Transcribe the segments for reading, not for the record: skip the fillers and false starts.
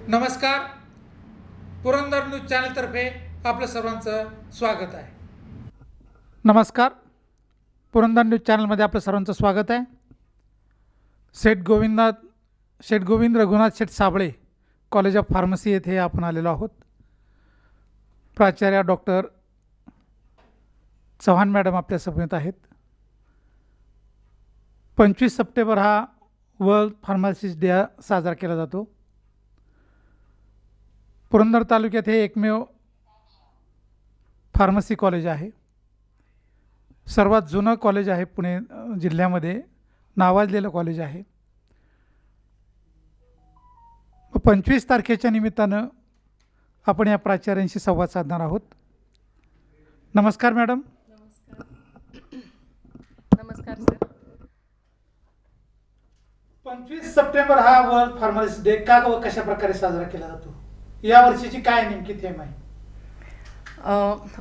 नमस्कार. पुरंदर न्यूज चॅनलतर्फे आपलं सर्वांचं स्वागत आहे. नमस्कार. पुरंदर न्यूज चॅनलमध्ये आपलं सर्वांचं स्वागत आहे. शेठ गोविंद रघुनाथ शेठ साबळे कॉलेज ऑफ फार्मसी येथे आपण आलेलो आहोत. प्राचार्य डॉक्टर चव्हाण मॅडम आपल्या समवेत आहेत. 25 सप्टेंबर हा वर्ल्ड फार्मासिस्ट डे साजरा केला जातो. पुरंदर तालुक्यात हे एकमेव फार्मसी कॉलेज आहे. सर्वात जुनं कॉलेज आहे पुणे जिल्ह्यामध्ये, नावाजलेलं कॉलेज आहे. 25 तारखेच्या निमित्तानं आपण या प्राचार्यांशी संवाद साधणार आहोत. नमस्कार मॅडम. नमस्कार सर. 25 सप्टेंबर हा वर्ल्ड फार्मसी डे का व कशा प्रकारे साजरा केला जातो? या वर्षीची काय नेमकी थीम आहे?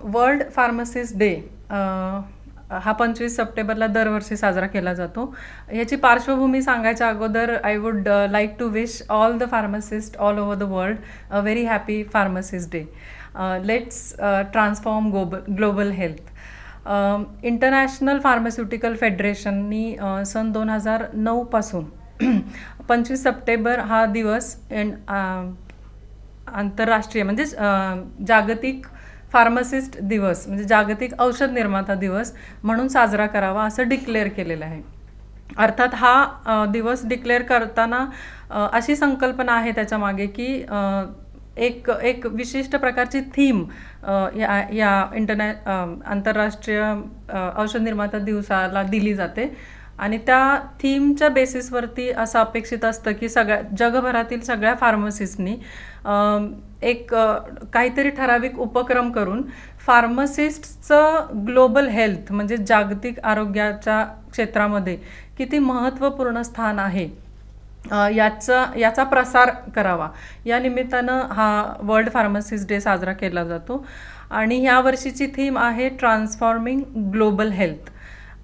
वर्ल्ड फार्मसिस्ट डे हा 25 सप्टेंबरला दरवर्षी साजरा केला जातो. याची पार्श्वभूमी सांगायच्या अगोदर I would like to wish all the pharmacist all over the world a very happy pharmacist day. Let's transform global health. International pharmaceutical फेडरेशननी सन 2009 पासून 25 सप्टेंबर हा दिवस आंतरराष्ट्रीय म्हणजे जागतिक फार्मासिस्ट दिवस म्हणजे जागतिक औषध निर्माता दिवस म्हणून साजरा करावा असं डिक्लेअर केलेलं आहे. अर्थात हा दिवस डिक्लेअर करताना अशी संकल्पना आहे त्याच्या मागे की एक विशिष्ट प्रकारची थीम या आंतरराष्ट्रीय औषध निर्माता दिवसाला दिली जाते आणि त्या थीमच्या बेसिसवरती असं अपेक्षित असतं की जगभरातील सगळ्या फार्मसिस्टनी एक काहीतरी ठराविक उपक्रम करून फार्मसिस्टचं ग्लोबल हेल्थ म्हणजे जागतिक आरोग्याच्या क्षेत्रामध्ये किती महत्त्वपूर्ण स्थान आहे याचा प्रसार करावा. या निमित्तानं हा वर्ल्ड फार्मसिस्ट डे साजरा केला जातो आणि ह्या वर्षीची थीम आहे ट्रान्सफॉर्मिंग ग्लोबल हेल्थ.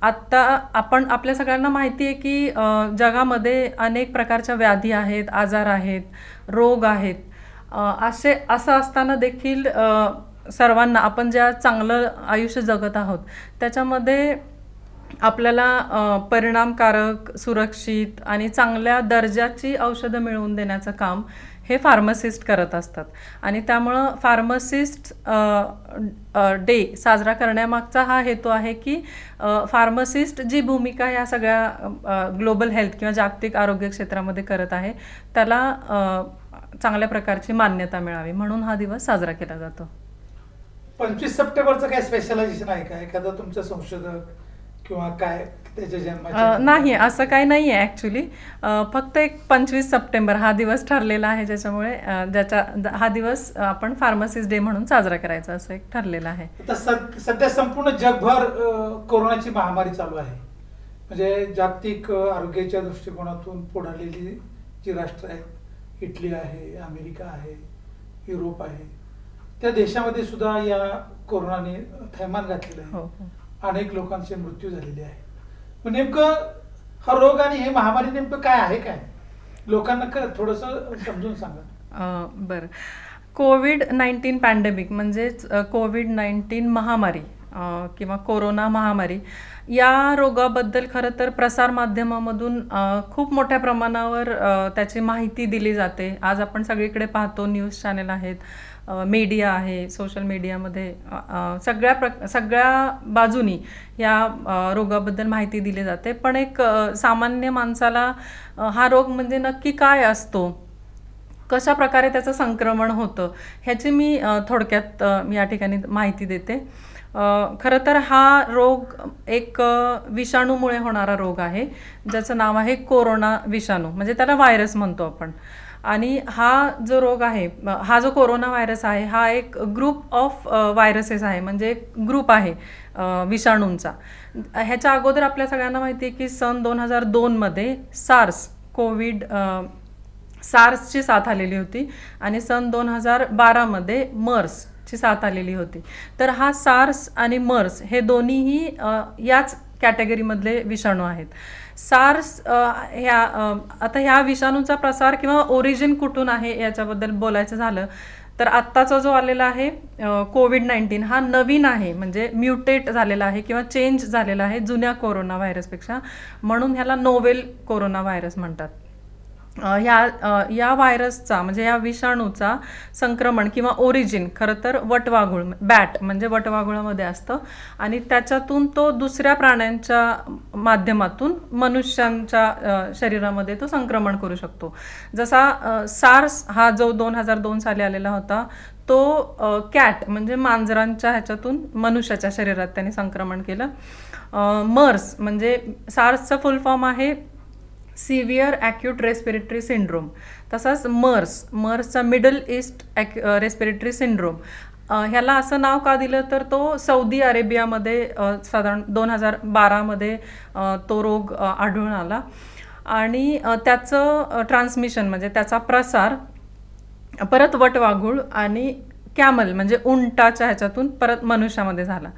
आत्ता आपल्या सगळ्यांना माहिती आहे की जगामध्ये अनेक प्रकारच्या व्याधी आहेत, आजार आहेत, रोग आहेत. असं असताना देखील सर्वांना आपण ज्या चांगलं आयुष्य जगत आहोत त्याच्यामध्ये आपल्याला परिणामकारक, सुरक्षित आणि चांगल्या दर्जाची औषधं मिळवून देण्याचं काम हे फार्मसिस्ट करत असतात आणि त्यामुळं फार्मसिस्ट डे साजरा करण्यामागचा हा हेतू आहे की फार्मसिस्ट जी भूमिका या सगळ्या ग्लोबल हेल्थ किंवा जागतिक आरोग्य क्षेत्रामध्ये करत आहे त्याला चांगल्या प्रकारची मान्यता मिळावी म्हणून हा दिवस साजरा केला जातो. 25 सप्टेंबरचं काय स्पेशलायझेशन आहे का? एखादा तुमचं संशोधक किंवा काय त्याच्या जन्माचं? नाही, असं काही नाही आहे ॲक्च्युली. फक्त एक 25 सप्टेंबर हा दिवस ठरलेला आहे ज्याच्यामुळे हा दिवस आपण फार्मसिस्ट डे म्हणून साजरा करायचा असं एक ठरलेलं आहे. आता सध्या संपूर्ण जगभर कोरोनाची महामारी चालू आहे. म्हणजे जागतिक आरोग्याच्या दृष्टिकोनातून पुढारलेली जी राष्ट्र आहेत, इटली आहे, अमेरिका आहे, युरोप आहे, त्या देशामध्ये सुद्धा या कोरोनाने थैमान घातलेलं आहे. अनेक लोकांचे मृत्यू झालेले आहे. पण नेमकं हा रोग आणि हे महामारी नेमकं काय आहे, काय लोकांना थोडंसं समजून सांगा. बरं. कोविड-19 पॅन्डेमिक म्हणजेच कोविड-19 महामारी किंवा कोरोना महामारी या रोगाबद्दल खरं तर प्रसारमाध्यमामधून खूप मोठ्या प्रमाणावर त्याची माहिती दिली जाते. आज आपण सगळीकडे पाहतो, न्यूज चॅनल आहेत, मीडिया आहे, सोशल मीडियामध्ये सगळ्या बाजूनी या रोगाबद्दल माहिती दिली जाते. पण एक सामान्य माणसाला हा रोग म्हणजे नक्की काय असतो, कशा प्रकारे त्याचं संक्रमण होतं ह्याची मी थोडक्यात या ठिकाणी माहिती देते. खरं तर हा रोग एक विषाणूमुळे होणारा रोग आहे ज्याचं नाव आहे कोरोना विषाणू म्हणजे त्याला व्हायरस म्हणतो आपण. आणि हा जो रोग आहे, हा जो कोरोना व्हायरस आहे हा एक ग्रुप ऑफ व्हायरसेस आहे म्हणजे एक ग्रुप आहे विषाणूंचा. ह्याच्या अगोदर आपल्या सगळ्यांना माहिती आहे की सन 2002 मध्ये सार्सची साथ आलेली होती आणि सन 2012 मध्ये मर्सची साथ आलेली होती. तर हा सार्स आणि मर्स हे दोन्हीही याच कॅटेगरीमधले विषाणू आहेत. सार्स आता ह्या विषाणूचा प्रसार किंवा ओरिजिन कुठून आहे याच्याबद्दल बोलायचं झालं तर आत्ताचा जो आलेला आहे कोविड-19 हा नवीन आहे, म्हणजे म्युटेट झालेला आहे किंवा चेंज झालेला आहे जुन्या कोरोना व्हायरसपेक्षा, म्हणून ह्याला नोवेल कोरोना व्हायरस म्हणतात. या व्हायरसचा म्हणजे या विषाणूचा संक्रमण किंवा ओरिजिन खरं तर वटवाघूळ, बॅट म्हणजे वटवाघुळामध्ये असतं आणि त्याच्यातून तो दुसऱ्या प्राण्यांच्या माध्यमातून मनुष्यांच्या शरीरामध्ये तो संक्रमण करू शकतो. जसा सार्स हा जो 2002 साली आलेला होता तो कॅट म्हणजे मांजरांच्या ह्याच्यातून मनुष्याच्या शरीरात त्याने संक्रमण केलं. मर्स म्हणजे सार्सचा फुल फॉर्म आहे सिव्हिअर ॲक्यूट रेस्पिरेटरी सिंड्रोम. तसाच मर्सचा मिडल ईस्ट रेस्पिरेटरी सिंड्रोम. ह्याला असं नाव का दिलं तर तो सौदी अरेबियामध्ये साधारण 2012मध्ये तो रोग आढळून आला आणि त्याचं ट्रान्समिशन म्हणजे त्याचा प्रसार परत वटवाघूळ आणि कॅमल म्हणजे उंटाच्या ह्याच्यातून परत मनुष्यामध्ये झाला.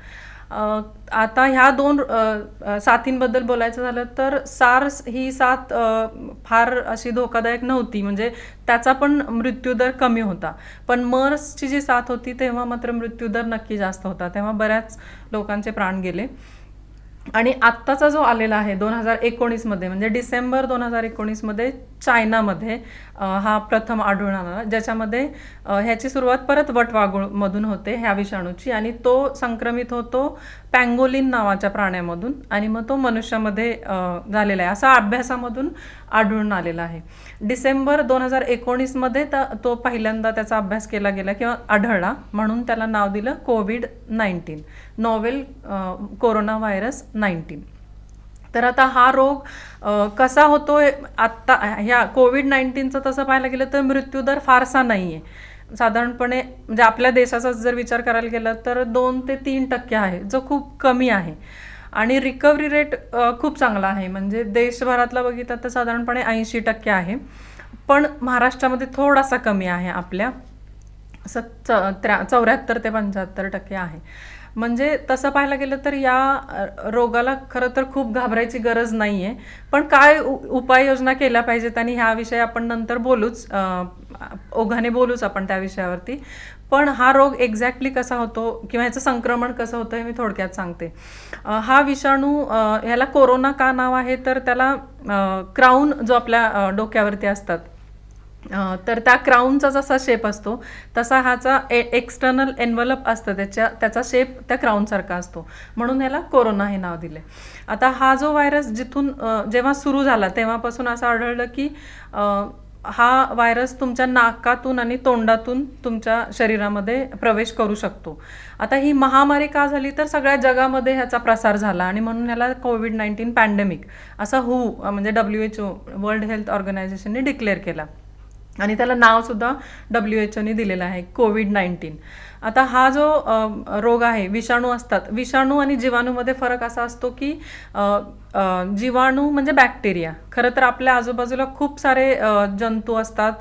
आता ह्या 2 साथींबद्दल बोलायचं झालं तर सार्स ही साथ फार अशी धोकादायक नव्हती, म्हणजे त्याचा पण मृत्यूदर कमी होता. पण मर्सची जी साथ होती तेव्हा मात्र मृत्यूदर नक्की जास्त होता, तेव्हा बऱ्याच लोकांचे प्राण गेले. आणि आत्ताचा जो आलेला आहे 2019मध्ये म्हणजे डिसेंबर 2019मध्ये चायनामध्ये हा प्रथम आढळून आला, ज्याच्यामध्ये ह्याची सुरुवात परत वटवाघूळमधून होते ह्या विषाणूची आणि तो संक्रमित होतो पँगोलिन नावाच्या प्राण्यामधून आणि मग तो मनुष्यामध्ये झालेला आहे, असा अभ्यासामधून आढळून आलेला आहे. डिसेंबर 2019मध्ये तो पहिल्यांदा त्याचा अभ्यास केला गेला किंवा आढळला, म्हणून त्याला नाव दिलं कोविड-19, नोवेल कोरोना व्हायरस 19. तर आता हा रोग कसा होतो आत्ता ह्या कोविड-19चं तसं पाहायला गेलं तर मृत्यूदर फारसा नाही आहे. साधारणपणे म्हणजे आपल्या देशाचा जर विचार करायला गेला तर 2 ते 3% आहे, जो खूप कमी आहे. आणि रिकव्हरी रेट खूप चांगला आहे, म्हणजे देशभरातला बघितलं तर साधारणपणे 80% आहे, पण महाराष्ट्रामध्ये थोडासा कमी आहे, आपल्या 74 ते 75% आहे. म्हणजे तसं पाहायला गेलं तर या रोगाला खरं तर खूप घाबरायची गरज नाही आहे, पण काय उपाययोजना केल्या पाहिजेत आणि ह्याविषयी आपण नंतर बोलूच, ओघाने बोलूच आपण त्या विषयावरती. पण हा रोग एक्झॅक्टली कसा होतो किंवा ह्याचं संक्रमण कसं होतं हे मी थोडक्यात सांगते. हा विषाणू ह्याला कोरोना का नाव आहे तर त्याला क्राऊन जो आपल्या डोक्यावरती असतात तर त्या क्राऊनचा जसा शेप असतो तसा ह्याचा एक्सटर्नल एन्व्हलप असतं, त्याचा शेप त्या क्राऊनसारखा असतो, म्हणून ह्याला कोरोना हे नाव दिले. आता हा जो व्हायरस जिथून जेव्हा सुरू झाला तेव्हापासून असं आढळलं की हा व्हायरस तुमच्या नाकातून आणि तोंडातून तुमच्या शरीरामध्ये प्रवेश करू शकतो. आता ही महामारी का झाली तर सगळ्या जगामध्ये ह्याचा प्रसार झाला आणि म्हणून ह्याला कोविड-19 पॅन्डेमिक असा म्हणजे WHO वर्ल्ड हेल्थ ऑर्गनायझेशनने डिक्लेअर केला आणि त्याला नावसुद्धा WHOने दिलेलं आहे कोविड-19. आता हा जो रोग आहे, विषाणू असतात, विषाणू आणि जीवाणूमध्ये फरक असा असतो की जीवाणू म्हणजे बॅक्टेरिया. खरं तर आपल्या आजूबाजूला खूप सारे जंतू असतात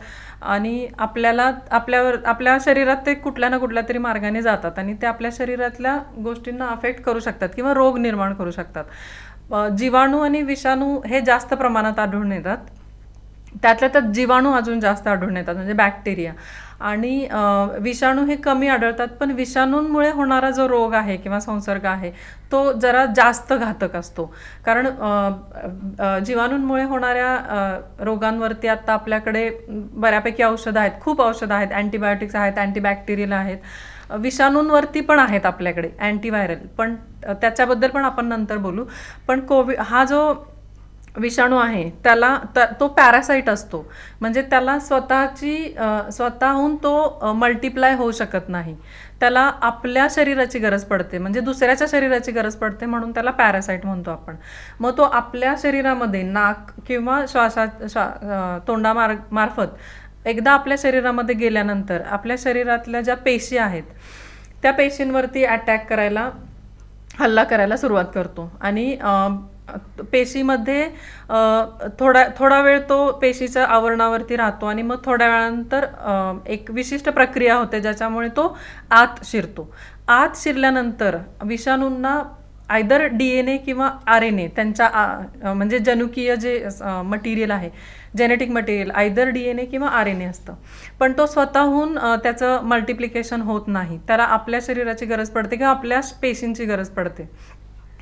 आणि आपल्या शरीरात ते कुठल्या ना कुठल्या तरी मार्गाने जातात आणि ते आपल्या शरीरातल्या गोष्टींना अफेक्ट करू शकतात किंवा रोग निर्माण करू शकतात. जीवाणू आणि विषाणू हे जास्त प्रमाणात आढळून येतात, त्यातल्या त्यात जीवाणू अजून जास्त आढळून येतात म्हणजे बॅक्टेरिया, आणि विषाणू हे कमी आढळतात. पण विषाणूंमुळे होणारा जो रोग आहे किंवा संसर्ग आहे तो जरा जास्त घातक असतो, कारण जीवाणूंमुळे होणाऱ्या रोगांवरती आता आपल्याकडे बऱ्यापैकी औषधं आहेत, खूप औषधं आहेत, अँटीबायोटिक्स आहेत, अँटीबॅक्टेरियल आहेत, विषाणूंवरती पण आहेत आपल्याकडे अँटीव्हायरल, पण त्याच्याबद्दल पण आपण नंतर बोलू. पण हा जो विषाणू आहे त्याला तो पॅरासाइट असतो, म्हणजे त्याला स्वतःहून तो मल्टिप्लाय होऊ शकत नाही, त्याला आपल्या शरीराची गरज पडते, म्हणजे दुसऱ्याच्या शरीराची गरज पडते, म्हणून त्याला पॅरासाइट म्हणतो आपण. मग तो आपल्या शरीरामध्ये नाक किंवा तोंडामार्फत एकदा आपल्या शरीरामध्ये गेल्यानंतर आपल्या शरीरातल्या ज्या पेशी आहेत त्या पेशींवरती हल्ला करायला सुरुवात करतो आणि पेशीमध्ये थोडा वेळ तो पेशीच्या आवरणावरती राहतो आणि मग थोड्या वेळानंतर एक विशिष्ट प्रक्रिया होते ज्याच्यामुळे तो आत शिरतो. आत शिरल्यानंतर विषाणूंना आयदर DNA किंवा RNA त्यांच्या म्हणजे जनुकीय जे मटेरियल आहे, जेनेटिक मटेरियल आयदर DNA किंवा RNA असतं, पण तो स्वतःहून त्याचं मल्टिप्लिकेशन होत नाही. त्याला आपल्या शरीराची गरज पडते किंवा आपल्या पेशींची गरज पडते.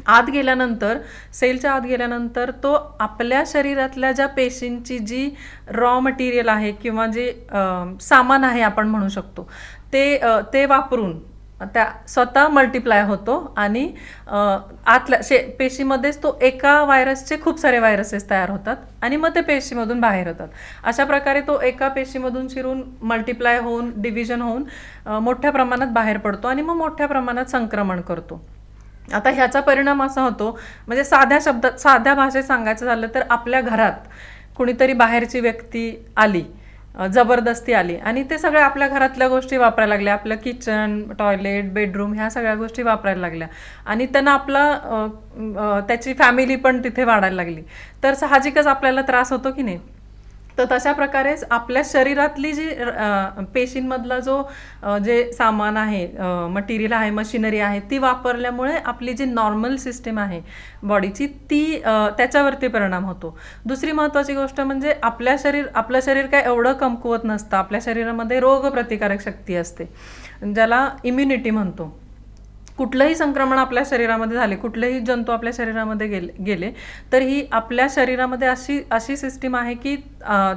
आत गेल्यानंतर, सेलच्या आत गेल्यानंतर तो आपल्या शरीरातल्या ज्या पेशींची जी रॉ मटेरियल आहे किंवा जे सामान आहे आपण म्हणू शकतो, ते वापरून त्या स्वतः मल्टिप्लाय होतो आणि आतल्या पेशीमध्येच तो एका व्हायरसचे खूप सारे व्हायरसेस तयार होतात आणि मग ते पेशीमधून बाहेर होतात. अशा प्रकारे तो एका पेशीमधून शिरून मल्टिप्लाय होऊन डिव्हिजन होऊन मोठ्या प्रमाणात बाहेर पडतो आणि मग मोठ्या प्रमाणात संक्रमण करतो. आता ह्याचा परिणाम असा होतो, म्हणजे साध्या भाषेत सांगायचं झालं तर आपल्या घरात कुणीतरी बाहेरची व्यक्ती आली, जबरदस्ती आली आणि ते सगळ्या आपल्या घरातल्या गोष्टी वापरायला लागल्या, आपलं किचन, टॉयलेट, बेडरूम ह्या सगळ्या गोष्टी वापरायला लागल्या आणि त्यांना त्याची फॅमिली पण तिथे वाढायला लागली, तर साहजिकच आपल्याला त्रास होतो की नाही. तर तशा प्रकारेच आपल्या शरीरातली जी पेशींमधला जे सामान आहे, मटेरियल आहे, मशिनरी आहे, ती वापरल्यामुळे आपली जी नॉर्मल सिस्टीम आहे बॉडीची ती त्याच्यावरती परिणाम होतो. दुसरी महत्त्वाची गोष्ट म्हणजे आपलं शरीर काय एवढं कमकुवत नसतं. आपल्या शरीरामध्ये रोगप्रतिकारक शक्ती असते, ज्याला इम्युनिटी म्हणतो. कुठलंही संक्रमण आपल्या शरीरामध्ये झाले, कुठलेही जंतू आपल्या शरीरामध्ये गेले तर ही आपल्या शरीरामध्ये अशी सिस्टीम आहे की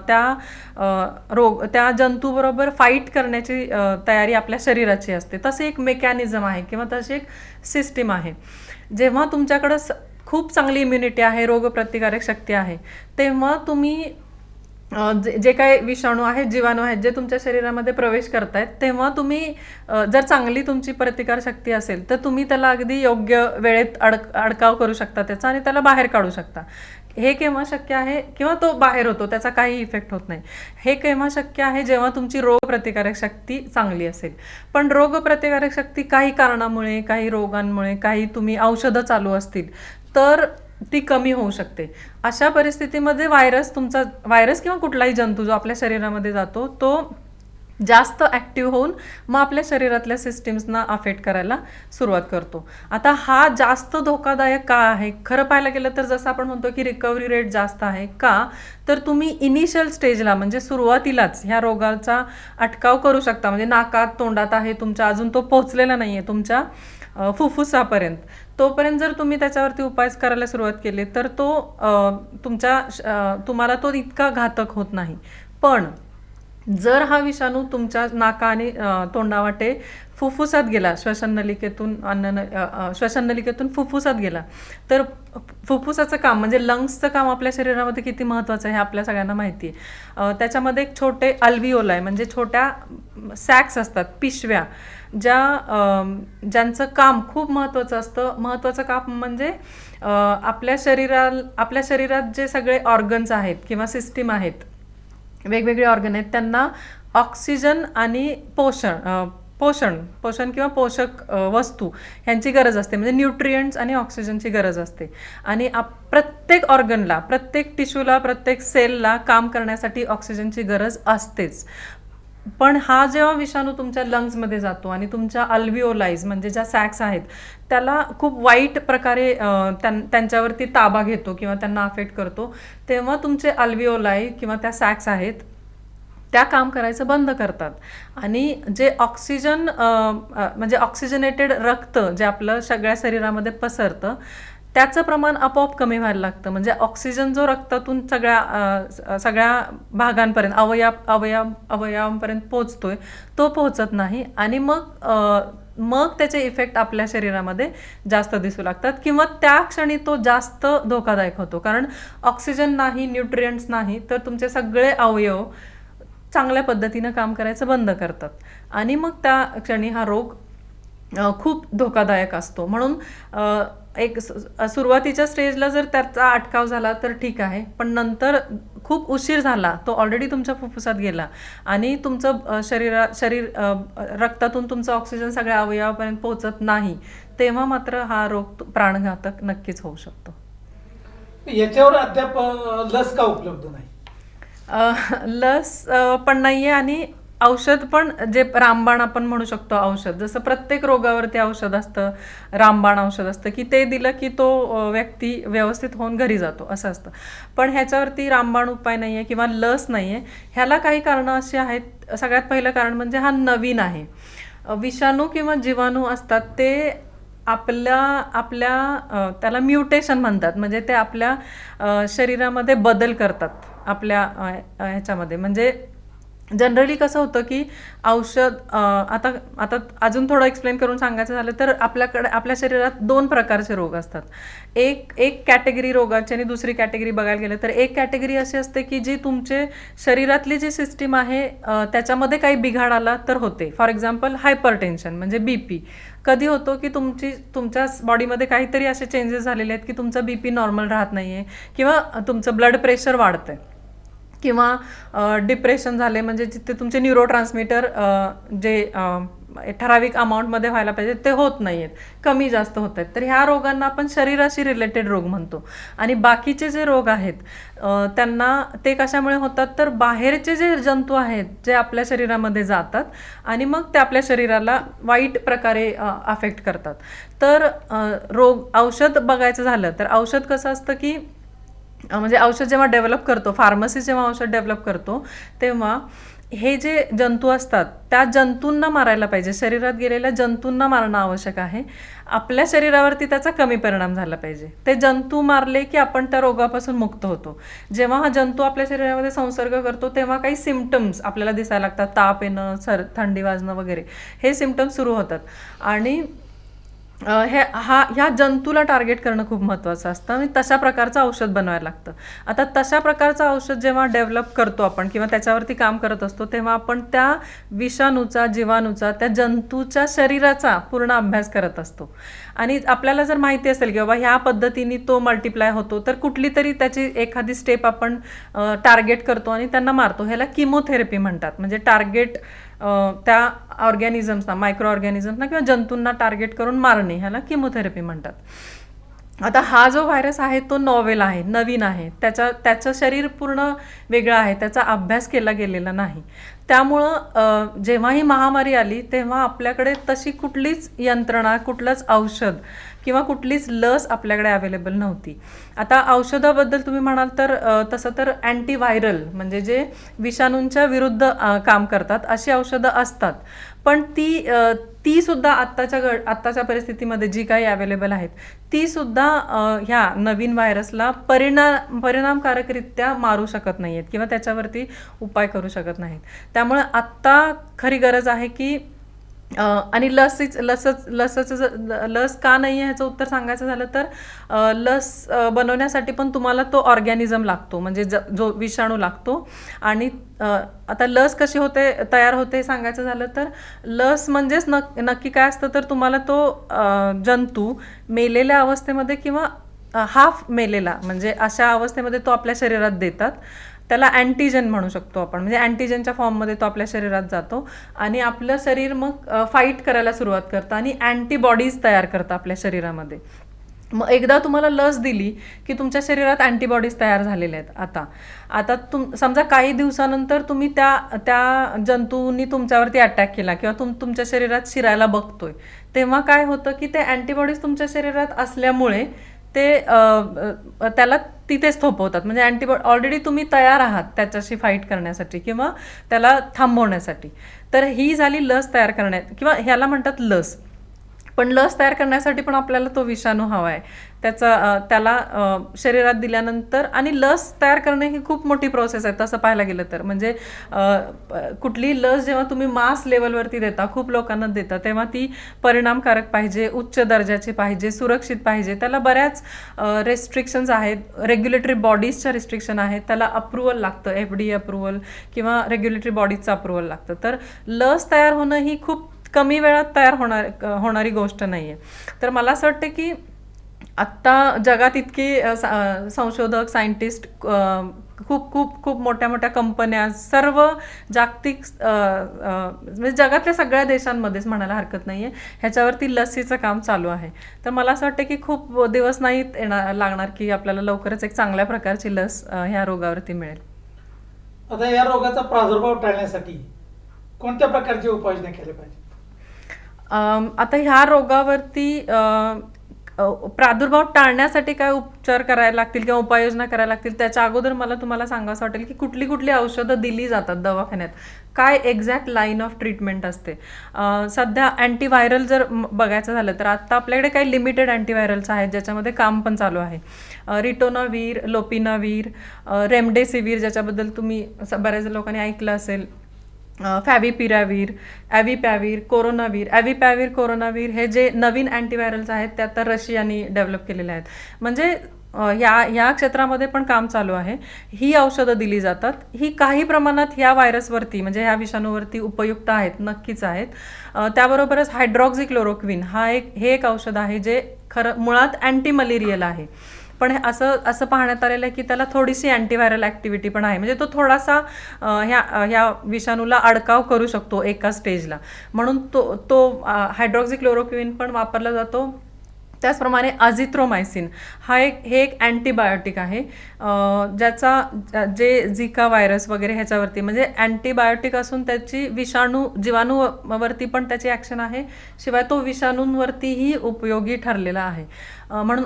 त्या जंतूबरोबर फाईट करण्याची तयारी आपल्या शरीराची असते. तसे एक मेकॅनिझम आहे किंवा तशी एक सिस्टीम आहे. जेव्हा तुमच्याकडं खूप चांगली इम्युनिटी आहे, रोगप्रतिकारक शक्ती आहे, तेव्हा तुम्ही जे काही विषाणू आहेत, जीवाणू आहेत, जे तुमच्या शरीरामध्ये प्रवेश करतायत, तेव्हा तुम्ही जर चांगली तुमची प्रतिकारशक्ती असेल तर तुम्ही त्याला अगदी योग्य वेळेत अडकाव करू शकता त्याचा आणि त्याला बाहेर काढू शकता. हे केव्हा शक्य आहे, किंवा तो बाहेर होतो, त्याचा काही इफेक्ट होत नाही. हे केव्हा शक्य आहे, जेव्हा तुमची रोगप्रतिकारक शक्ती चांगली असेल. पण रोगप्रतिकारक शक्ती काही कारणामुळे, काही रोगांमुळे, काही तुम्ही औषधं चालू असतील तर ती कमी होऊ शकते. अशा परिस्थितीमध्ये व्हायरस किंवा कुठलाही जंतू जो आपल्या शरीरामध्ये जातो तो जास्त ॲक्टिव्ह होऊन मग आपल्या शरीरातल्या सिस्टीम्सना अफेक्ट करायला सुरुवात करतो. आता हा जास्त धोकादायक का आहे? खरं पाहायला गेलं तर जसं आपण म्हणतो की रिकव्हरी रेट जास्त आहे. का? तर तुम्ही इनिशियल स्टेजला म्हणजे सुरुवातीलाच ह्या रोगाचा अटकाव करू शकता. म्हणजे नाकात, तोंडात आहे तुमच्या, अजून तो पोहोचलेला नाही आहे तुमच्या फुफ्फुसापर्यंत. तोपर्यंत जर तुम्ही त्याच्यावरती उपाय करायला सुरुवात केली तर तुम्हाला तो इतका घातक होत नाही. पण जर हा विषाणू तुमच्या नाका आणि तोंडावाटे फुफ्फुसात गेला, श्वसननलिकेतून फुफ्फुसात गेला, तर फुफ्फुसाचं काम म्हणजे लंग्सचं काम आपल्या शरीरामध्ये किती महत्त्वाचं आहे हे आपल्या सगळ्यांना माहिती आहे. त्याच्यामध्ये एक छोटे अल्व्हिओलाई म्हणजे छोट्या सॅक्स असतात, पिशव्या, ज्यांचं काम खूप महत्त्वाचं असतं. महत्त्वाचं काम म्हणजे आपल्या शरीरात जे सगळे ऑर्गन्स आहेत किंवा सिस्टीम आहेत, वेगवेगळे ऑर्गन आहेत, त्यांना ऑक्सिजन आणि पोषण किंवा पोषक वस्तू ह्यांची गरज असते. म्हणजे न्यूट्रिएंट्स आणि ऑक्सिजनची गरज असते. आणि प्रत्येक ऑर्गनला, प्रत्येक टिश्यूला, प्रत्येक सेलला काम करण्यासाठी ऑक्सिजनची गरज असतेच. पण हा जेव्हा विषाणू तुमच्या लंग्समध्ये जातो आणि तुमच्या अल्व्हिओलाईज म्हणजे ज्या सॅक्स आहेत त्याला खूप वाईट प्रकारे त्यांच्यावरती ताबा घेतो किंवा त्यांना अफेक्ट करतो, तेव्हा तुमचे अल्व्हिओलाई किंवा त्या सॅक्स आहेत त्या काम करायचं बंद करतात. आणि जे ऑक्सिजन म्हणजे ऑक्सिजनेटेड रक्त जे आपलं सगळ्या शरीरामध्ये पसरतं त्याचं प्रमाण आपोआप कमी व्हायला लागतं. म्हणजे ऑक्सिजन जो रक्तातून सगळ्या भागांपर्यंत, अवयवांपर्यंत पोचतोय तो पोहोचत नाही आणि मग त्याचे इफेक्ट आपल्या शरीरामध्ये जास्त दिसू लागतात किंवा त्या क्षणी तो जास्त धोकादायक होतो. कारण ऑक्सिजन नाही, न्यूट्रिएंट्स नाही, तर तुमचे सगळे अवयव चांगल्या पद्धतीनं काम करायचं बंद करतात आणि मग त्या क्षणी हा रोग खूप धोकादायक असतो. म्हणून एक सुरुवातीच्या स्टेजला जर त्याचा अटकाव झाला तर ठीक आहे, पण नंतर खूप उशीर झाला, तो ऑलरेडी तुमच्या फुफ्फुसात गेला आणि तुमचं शरीर रक्तातून तुमचं ऑक्सिजन सगळ्या अवयवापर्यंत पोहोचत नाही, तेव्हा मात्र हा रोग प्राणघातक नक्कीच होऊ शकतो. याच्यावर अद्याप लस का उपलब्ध नाही? लस पण नाहीये आणि औषध पण जे रामबाण आपण म्हणू शकतो औषध, जसं प्रत्येक रोगावरती औषध असतं, रामबाण औषध असतं की ते दिलं की तो व्यक्ती व्यवस्थित होऊन घरी जातो असं असतं. पण ह्याच्यावरती रामबाण उपाय नाही आहे किंवा लस नाही आहे. ह्याला काही कारणं अशी आहेत. सगळ्यात पहिलं कारण म्हणजे हा नवीन आहे. विषाणू किंवा जीवाणू असतात ते आपल्या आपल्या त्याला म्युटेशन म्हणतात, म्हणजे ते आपल्या शरीरामध्ये बदल करतात आपल्या ह्याच्यामध्ये. म्हणजे जनरली कसं होतं की औषध आता आता अजून थोडं एक्सप्लेन करून सांगायचं झालं तर आपल्याकडे आपल्या शरीरात 2 प्रकारचे रोग असतात. एक एक कॅटेगरी रोगाची आणि दुसरी कॅटेगरी बघायला गेलं तर एक कॅटेगरी अशी असते की जी तुमचे शरीरातली जी सिस्टीम आहे त्याच्यामध्ये काही बिघाड आला तर होते. फॉर एक्झाम्पल हायपरटेन्शन म्हणजे BP. कधी होतो की तुमच्या बॉडीमध्ये काहीतरी असे चेंजेस झालेले आहेत की तुमचा BP नॉर्मल राहत नाही आहे किंवा तुमचं ब्लड प्रेशर वाढतंय किंवा डिप्रेशन झाले, म्हणजे जिथे तुमचे न्यूरोट्रान्समीटर जे ठराविक अमाऊंटमध्ये व्हायला पाहिजे ते होत नाही आहेत, कमी जास्त होत आहेत. तर ह्या रोगांना आपण शरीराशी रिलेटेड रोग म्हणतो. आणि बाकीचे जे रोग आहेत त्यांना ते कशामुळे होतात तर बाहेरचे जे जंतू आहेत जे आपल्या शरीरामध्ये जातात आणि मग ते आपल्या शरीराला वाईट प्रकारे अफेक्ट करतात. तर औषध बघायचं झालं तर औषध कसं असतं की म्हणजे औषध जेव्हा डेव्हलप करतो, फार्मसी जेव्हा औषध डेव्हलप करतो तेव्हा हे जे जंतू असतात त्या जंतूंना मारायला पाहिजे, शरीरात गेलेल्या जंतूंना मारणं आवश्यक आहे. आपल्या शरीरावरती त्याचा कमी परिणाम झाला पाहिजे. ते जंतू मारले की आपण त्या रोगापासून मुक्त होतो. जेव्हा हा जंतू आपल्या शरीरामध्ये संसर्ग करतो तेव्हा काही सिम्पटम्स आपल्याला दिसायला लागतात, ताप येणं, थंडी वाजणं वगैरे हे सिम्पटम्स सुरू होतात. आणि ह्या जंतूला टार्गेट करणं खूप महत्त्वाचं असतं आणि तशा प्रकारचं औषध बनवायला लागतं. आता तशा प्रकारचं औषध जेव्हा डेव्हलप करतो आपण किंवा त्याच्यावरती काम करत असतो तेव्हा आपण त्या विषाणूचा, जीवाणूचा, त्या जंतूच्या शरीराचा पूर्ण अभ्यास करत असतो. आणि आपल्याला जर माहिती असेल की बाबा ह्या पद्धतीने तो मल्टिप्लाय होतो तर कुठली तरी त्याची एखादी स्टेप आपण टार्गेट करतो आणि त्यांना मारतो. ह्याला किमोथेरपी म्हणतात. म्हणजे टार्गेट त्या ऑर्गॅनिझम्सना, मायक्रो ऑर्गॅनिझम्सना किंवा जंतूंना टार्गेट करून मारणे, ह्याला किमोथेरपी म्हणतात. आता हा जो व्हायरस आहे तो नॉवेल आहे, नवीन आहे, त्याचं शरीर पूर्ण वेगळं आहे, त्याचा अभ्यास केला गेलेला नाही. त्यामुळं जेव्हा ही महामारी आली तेव्हा आपल्याकडे तशी कुठलीच यंत्रणा, कुठलंच औषध किंवा कुठलीच लस आपल्याकडे अवेलेबल नव्हती. आता औषधाबद्दल तुम्ही म्हणाल तर तसं तर अँटीव्हायरल म्हणजे जे विषाणूंच्या विरुद्ध काम करतात अशी औषधं असतात. पण ती सुद्धा आत्ताच्या परिस्थितीमध्ये जी काही अवेलेबल आहेत ती सुद्धा ह्या नवीन व्हायरसला परिणामकारकरित्या मारू शकत नाही आहेत किंवा त्याच्यावरती उपाय करू शकत नाहीत. त्यामुळे आत्ता खरी गरज आहे की आणि लस का नाही आहे ह्याचं उत्तर सांगायचं झालं तर लस बनवण्यासाठी पण तुम्हाला तो ऑर्गॅनिझम लागतो, म्हणजे जो विषाणू लागतो. आणि आता लस कशी तयार होते सांगायचं झालं तर लस म्हणजेच नक्की काय असतं तर तुम्हाला तो जंतू मेलेल्या अवस्थेमध्ये किंवा हाफ मेलेला म्हणजे अशा अवस्थेमध्ये तो आपल्या शरीरात देतात. त्याला अँटीजेन म्हणू शकतो आपण, म्हणजे अँटीजेनच्या फॉर्ममध्ये तो आपल्या शरीरात जातो आणि आपलं शरीर मग फाईट करायला सुरुवात करतं आणि अँटीबॉडीज तयार करतं आपल्या शरीरामध्ये. मग एकदा तुम्हाला लस दिली की तुमच्या शरीरात अँटीबॉडीज तयार झालेल्या आहेत. आता समजा काही दिवसानंतर तुम्ही त्या जंतूंनी तुमच्यावरती अटॅक केला किंवा तुमच्या शरीरात शिरायला बघतोय, तेव्हा काय होतं की ते अँटीबॉडीज तुमच्या शरीरात असल्यामुळे ते त्याला तिथेच थोपवतात. म्हणजे ऑलरेडी तुम्ही तयार आहात त्याच्याशी फाईट करण्यासाठी किंवा त्याला थांबवण्यासाठी. तर ही झाली लस तयार करण्यात किंवा ह्याला म्हणतात लस. पण लस तयार करण्यासाठी पण आपल्याला तो विषाणू हवा आहे, त्याला शरीरात दिल्यानंतर. आणि लस तयार करणे ही खूप मोठी प्रोसेस आहे तसं पाहायला गेलं तर. म्हणजे कुठलीही लस जेव्हा तुम्ही मास लेवलवरती देता, खूप लोकांना देता, तेव्हा ती परिणामकारक पाहिजे, उच्च दर्जाची पाहिजे, सुरक्षित पाहिजे. त्याला बऱ्याच रेस्ट्रिक्शन्स आहेत, रेग्युलेटरी बॉडीजच्या रिस्ट्रिक्शन आहेत, त्याला अप्रुव्हल लागतं, FDA अप्रुव्हल किंवा रेग्युलेटरी बॉडीजचं अप्रुव्हल लागतं. तर लस तयार होणं ही खूप कमी वेळात तयार होणारी गोष्ट नाही आहे. तर मला असं वाटतं की आत्ता जगात इतकी संशोधक, सायंटिस्ट, खूप खूप खूप मोठ्या मोठ्या कंपन्या, सर्व जागतिक म्हणजे जगातल्या सगळ्या देशांमध्येच म्हणायला हरकत नाही आहे, ह्याच्यावरती लसीचं काम चालू आहे. तर मला असं वाटतं की खूप दिवस नाही लागणार की आपल्याला लवकरच एक चांगल्या प्रकारची लस ह्या रोगावरती मिळेल. आता या रोगाचा प्रादुर्भाव टाळण्यासाठी कोणत्या प्रकारच्या उपाययोजना केल्या पाहिजे? आता ह्या रोगावरती प्रादुर्भाव टाळण्यासाठी काय उपचार करायला लागतील किंवा उपाययोजना करायला लागतील त्याच्या अगोदर मला तुम्हाला सांगावंसं वाटेल की कुठली कुठली औषधं दिली जातात दवाखान्यात, काय एक्झॅक्ट लाईन ऑफ ट्रीटमेंट असते. सध्या अँटीव्हायरल जर बघायचं झालं तर आता आपल्याकडे काही लिमिटेड अँटीव्हायरल्स आहेत ज्याच्यामध्ये काम पण चालू आहे. रिटोनावीर, लोपिनावीर, रेमडेसिवीर ज्याच्याबद्दल तुम्ही बऱ्याच लोकांनी ऐकलं असेल, फॅव्हिपिरावीर, ॲव्हिपॅव्हिर, कोरोनावीर हे जे नवीन अँटीव्हायरल्स आहेत ते आता रशियानी डेव्हलप केलेले आहेत. म्हणजे ह्या क्षेत्रामध्ये पण काम चालू आहे. ही औषधं दिली जातात. ही काही प्रमाणात ह्या व्हायरसवरती म्हणजे ह्या विषाणूवरती उपयुक्त आहेत, नक्कीच आहेत. त्याबरोबरच हायड्रॉक्झिक्लोरोक्विन हे एक औषध आहे जे खरं मुळात अँटी मलेरियल आहे. पण असं पाहण्यात आलेलं आहे की त्याला थोडीशी अँटीव्हायरल ॲक्टिव्हिटी पण आहे. म्हणजे तो थोडासा ह्या विषाणूला अडकाव करू शकतो एका स्टेजला. म्हणून तो हायड्रॉक्झिक्लोरोक्विन पण वापरला जातो. त्याचप्रमाणे अझिथ्रोमायसिन हे एक अँटीबायोटिक आहे ज्याचा झिका व्हायरस वगैरे ह्याच्यावरती म्हणजे अँटीबायोटिक असून त्याची जीवाणूवरती पण त्याची ॲक्शन आहे, शिवाय तो विषाणूंवरतीही उपयोगी ठरलेला आहे. म्हणून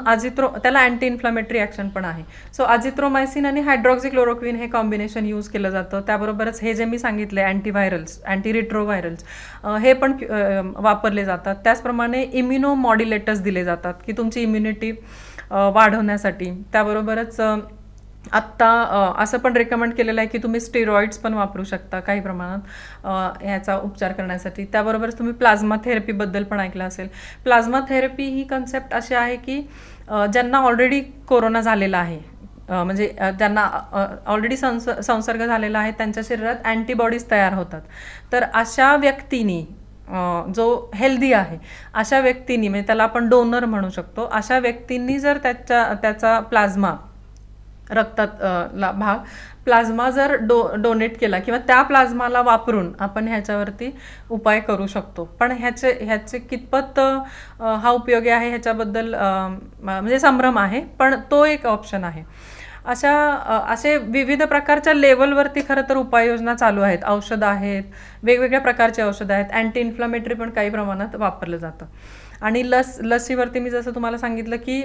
त्याला अँटी इन्फ्लामेटरी ॲक्शन पण आहे. सो अझिथ्रोमायसिन आणि हायड्रॉक्झिक्लोरोक्विन हे कॉम्बिनेशन यूज केलं जातं. त्याबरोबरच हे जे मी सांगितले अँटीव्हायरल्स, अँटीरिट्रोव्हायरल्स हे पण वापरले जातात. त्याचप्रमाणे इम्युनोमॉड्युलेटर्स दिले जातात की तुमची इम्युनिटी वाढवण्यासाठी. त्याबरोबरच आत्ता असं पण रेकमेंड केलेलं आहे की तुम्ही स्टेरॉइड्स पण वापरू शकता काही प्रमाणात ह्याचा उपचार करण्यासाठी. त्याबरोबरच तुम्ही प्लाझ्मा थेरपीबद्दल पण ऐकलं असेल. प्लाझ्मा थेरपी ही कन्सेप्ट अशी आहे की ज्यांना ऑलरेडी कोरोना झालेला आहे म्हणजे ज्यांना ऑलरेडी संसर्ग झालेला आहे त्यांच्या शरीरात अँटीबॉडीज तयार होतात. तर अशा व्यक्तींनी जो हेल्दी आहे अशा व्यक्तींनी म्हणजे त्याला आपण डोनर म्हणू शकतो, अशा व्यक्तींनी जर त्याचा प्लाझ्मा रक्तातला भाग प्लाझ्मा जर डोनेट केला किंवा त्या प्लाझ्माला वापरून आपण ह्याच्यावरती उपाय करू शकतो. पण ह्याचे कितपत हा उपयोगी आहे ह्याच्याबद्दल म्हणजे संभ्रम आहे, पण तो एक ऑप्शन आहे. असे विविध प्रकारच्या लेवलवरती खरं तर उपाययोजना चालू आहेत. औषधं आहेत, वेगवेगळ्या प्रकारचे औषधं आहेत. अँटी इन्फ्लामेटरी पण काही प्रमाणात वापरलं जातं. आणि लसीवरती मी जसं तुम्हाला सांगितलं की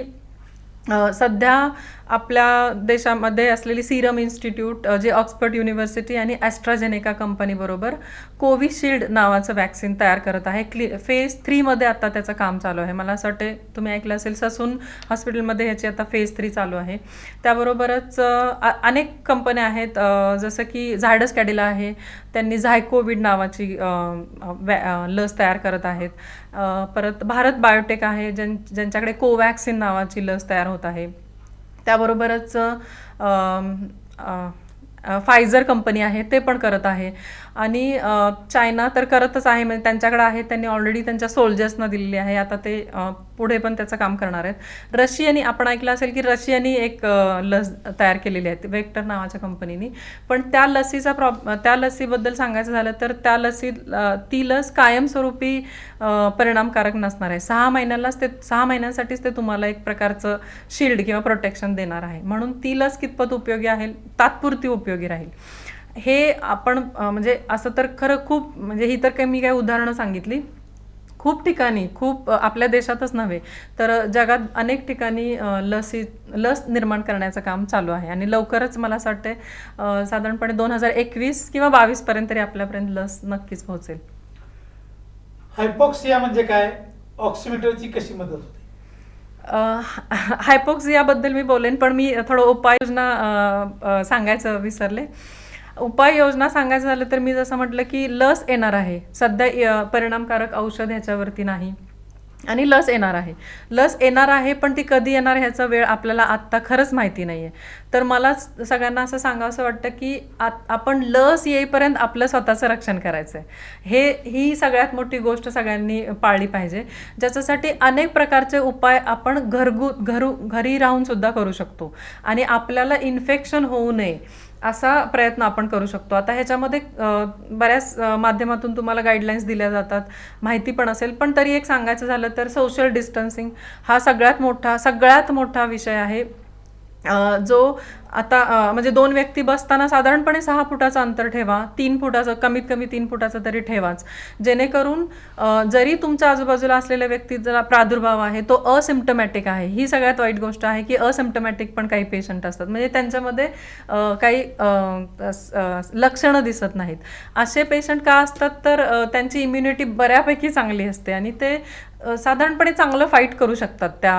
सध्या आपल्या देशामध्ये असलेली सिरम इन्स्टिट्यूट जे ऑक्सफर्ड युनिव्हर्सिटी आणि ॲस्ट्राझेनेका कंपनीबरोबर कोविशिल्ड नावाचं वॅक्सिन तयार करत आहे. फेज 3 आता त्याचं काम चालू आहे. मला असं वाटते तुम्ही ऐकलं असेल ससून हॉस्पिटलमध्ये ह्याची आता फेज 3 चालू आहे. त्याबरोबरच अनेक कंपन्या आहेत जसं की झायडस कॅडिला आहे, त्यांनी झायकोविड नावाची लस तयार करत आहेत. परत भारत बायोटेक आहे ज्यांच्याकडे कोवॅक्सिन नावाची लस तयार होत आहे. त्याबरोबरच फायझर कंपनी आहे ते पण करत आहे. आणि चायना तर करतच आहे, म्हणजे त्यांच्याकडे आहे, त्यांनी ऑलरेडी त्यांच्या सोल्जर्सना दिलेली आहे. आता ते पुढे पण त्याचं काम करणार आहेत. रशियानी आपण ऐकलं असेल की रशियानी एक लस तयार केलेली आहे वेक्टर नावाच्या कंपनीनी. पण त्या लसीबद्दल सांगायचं झालं तर ती लस कायमस्वरूपी परिणामकारक नसणार आहे. 6 महिन्यांसाठीच ते तुम्हाला एक प्रकारचं शिल्ड किंवा प्रोटेक्शन देणार आहे. म्हणून ती लस कितपत उपयोगी आहे, तात्पुरती उपयोगी राहील. हे आपण म्हणजे असं तर खरं खूप म्हणजे ही तर काही मी काही उदाहरणं सांगितली. खूप ठिकाणी आपल्या देशातच नव्हे तर जगात अनेक ठिकाणी लस निर्माण करण्याचं काम चालू आहे. आणि लवकरच मला असं वाटतं साधारणपणे 2021 किंवा 22 पर्यंत तरी आपल्यापर्यंत लस नक्कीच पोहोचेल. हायपॉक्सिया म्हणजे काय, ऑक्सिमीटरची कशी मदत होते? हायपॉक्सियाबद्दल मी बोलेन, पण मी थोडं उपाययोजना सांगायचं विसरले. उपाययोजना सांगायचं झालं तर मी जसं म्हटलं की लस येणार आहे. सध्या परिणामकारक औषध ह्याच्यावरती नाही आणि लस येणार आहे पण ती कधी येणार ह्याचा वेळ आपल्याला आत्ता खरंच माहिती नाही आहे. तर मला सगळ्यांना असं सांगावंसं वाटतं की आपण लस येईपर्यंत आपलं स्वतःचं रक्षण करायचं आहे. ही सगळ्यात मोठी गोष्ट सगळ्यांनी पाळली पाहिजे, ज्याच्यासाठी अनेक प्रकारचे उपाय आपण घरी राहून सुद्धा करू शकतो आणि आपल्याला इन्फेक्शन होऊ नये असा प्रयत्न आपण करू शकतो. आता ह्याच्यामध्ये बऱ्याच माध्यमातून तुम्हाला गाईडलाईन्स दिल्या जातात, माहिती पण असेल, पण तरी एक सांगायचं झालं तर सोशल डिस्टन्सिंग हा सगळ्यात मोठा विषय आहे जो आता म्हणजे 2 व्यक्ती बसताना साधारणपणे 6 फुटाचं अंतर ठेवा, 3 फुटाचं, कमीत कमी 3 फुटाचं तरी ठेवाच, जेणेकरून जरी तुमच्या आजूबाजूला असलेल्या व्यक्तीचा प्रादुर्भाव आहे तो असिम्प्टमॅटिक आहे. ही सगळ्यात वाईट गोष्ट आहे की असिम्प्टमॅटिक पण काही पेशंट असतात, म्हणजे त्यांच्यामध्ये काही लक्षणं दिसत नाहीत. असे पेशंट का असतात तर त्यांची इम्युनिटी बऱ्यापैकी चांगली असते आणि ते साधारणपणे चांगलं फाईट करू शकतात त्या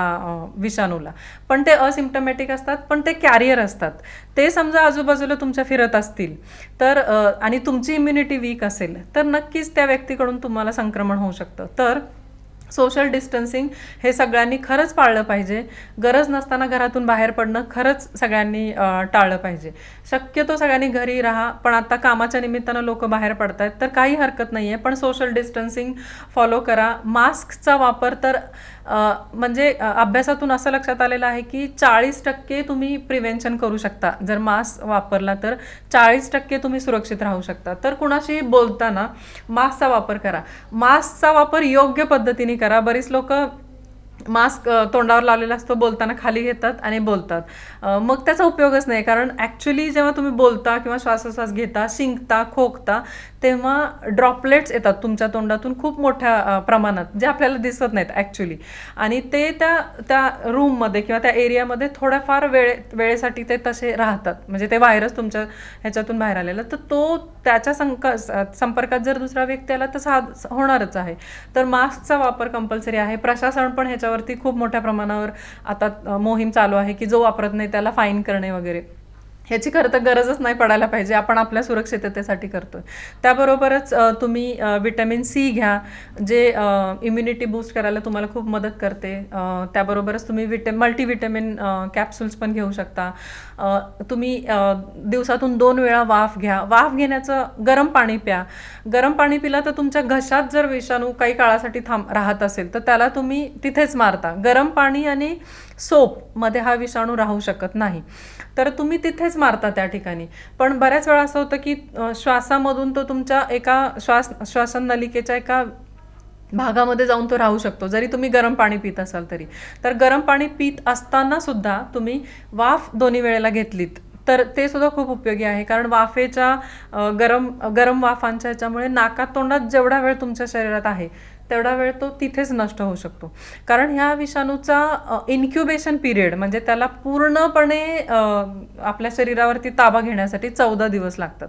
विषाणूला, पण ते असिम्प्टमॅटिक असतात, पण ते कॅरियर असतात. ते समजा आजूबाजूला तुमच्या फिरत असतील तर आणि तुमची इम्युनिटी वीक असेल तर नक्कीच त्या व्यक्तीकडून तुम्हाला संक्रमण होऊ शकतं. तर सोशल डिस्टन्सिंग हे सगळ्यांनी खरंच पाळलं पाहिजे. गरज नसताना घरातून बाहेर पडणं खरंच सगळ्यांनी टाळलं पाहिजे. शक्यतो सगळ्यांनी घरी राहा, पण आता कामाच्या निमित्तानं लोक बाहेर पडत आहेत तर काही हरकत नाही आहे, पण सोशल डिस्टन्सिंग फॉलो करा. मास्कचा वापर तर म्हणजे अभ्यासातून असं लक्षात आलेलं आहे की 40% तुम्ही प्रिव्हेन्शन करू शकता. जर मास्क वापरला तर 40% तुम्ही सुरक्षित राहू शकता. तर कुणाशी बोलताना मास्कचा वापर करा. मास्कचा वापर योग्य पद्धतीने करा. बरीच लोक मास्क तोंडावर लावलेला असतो, बोलताना खाली घेतात आणि बोलतात, मग त्याचा उपयोगच नाही. कारण ॲक्च्युली जेव्हा तुम्ही बोलता किंवा श्वासोश्वास घेता, शिंकता, खोकता, तेव्हा ड्रॉपलेट्स येतात तुमच्या तोंडातून खूप मोठ्या प्रमाणात, जे आपल्याला दिसत नाहीत ॲक्च्युली, आणि ते त्या रूममध्ये किंवा त्या एरियामध्ये थोड्याफार वेळेसाठी ते तसे राहतात. म्हणजे ते व्हायरस तुमच्या ह्याच्यातून बाहेर आलेला, तर तो त्याच्या संपर्कात जर दुसरा व्यक्ती आला तर होणारच आहे. तर मास्कचा वापर कंपल्सरी आहे. प्रशासन पण ह्याच्यावरती खूप मोठ्या प्रमाणावर आता मोहीम चालू आहे की जो वापरत नाही त्याला फाईन करणे वगैरे. ह्याची खरं तर गरजच नाही पडायला पाहिजे, आपण आपल्या सुरक्षिततेसाठी करतोय. त्याबरोबरच तुम्ही विटॅमिन सी घ्या, जे इम्युनिटी बूस्ट करायला तुम्हाला खूप मदत करते. त्याबरोबरच तुम्ही मल्टीव्हिटॅमिन कॅप्सूल्स पण घेऊ शकता. तुम्ही दिवसातून 2 वेळा वाफ घ्या. वाफ घेण्याचं गरम पाणी प्या. गरम पाणी पिला तर तुमच्या घशात जर विषाणू काही काळासाठी राहत असेल तर त्याला तुम्ही तिथेच मारता. गरम पाणी आणि सोपमध्ये हा विषाणू राहू शकत नाही, तर तुम्ही तिथेच मारता त्या ठिकाणी. पण बऱ्याच वेळा असं होतं की श्वासामधून तो तुमच्या एका श्वासन नलिकेच्या एका भागामध्ये जाऊन तो राहू शकतो, जरी तुम्ही गरम पाणी पित असाल तरी. तर गरम पाणी पित असताना सुद्धा तुम्ही वाफ 2 वेळेला घेतलीत तर ते सुद्धा खूप उपयोगी आहे. कारण वाफेच्या गरम वाफांच्या ह्याच्यामुळे नाकात तोंडात जेवढा वेळ तुमच्या शरीरात आहे तेवढा वेळ तो तिथेच नष्ट होऊ शकतो. कारण ह्या विषाणूचा इन्क्युबेशन पिरियड म्हणजे त्याला पूर्णपणे आपल्या शरीरावरती ताबा घेण्यासाठी 14 दिवस लागतात.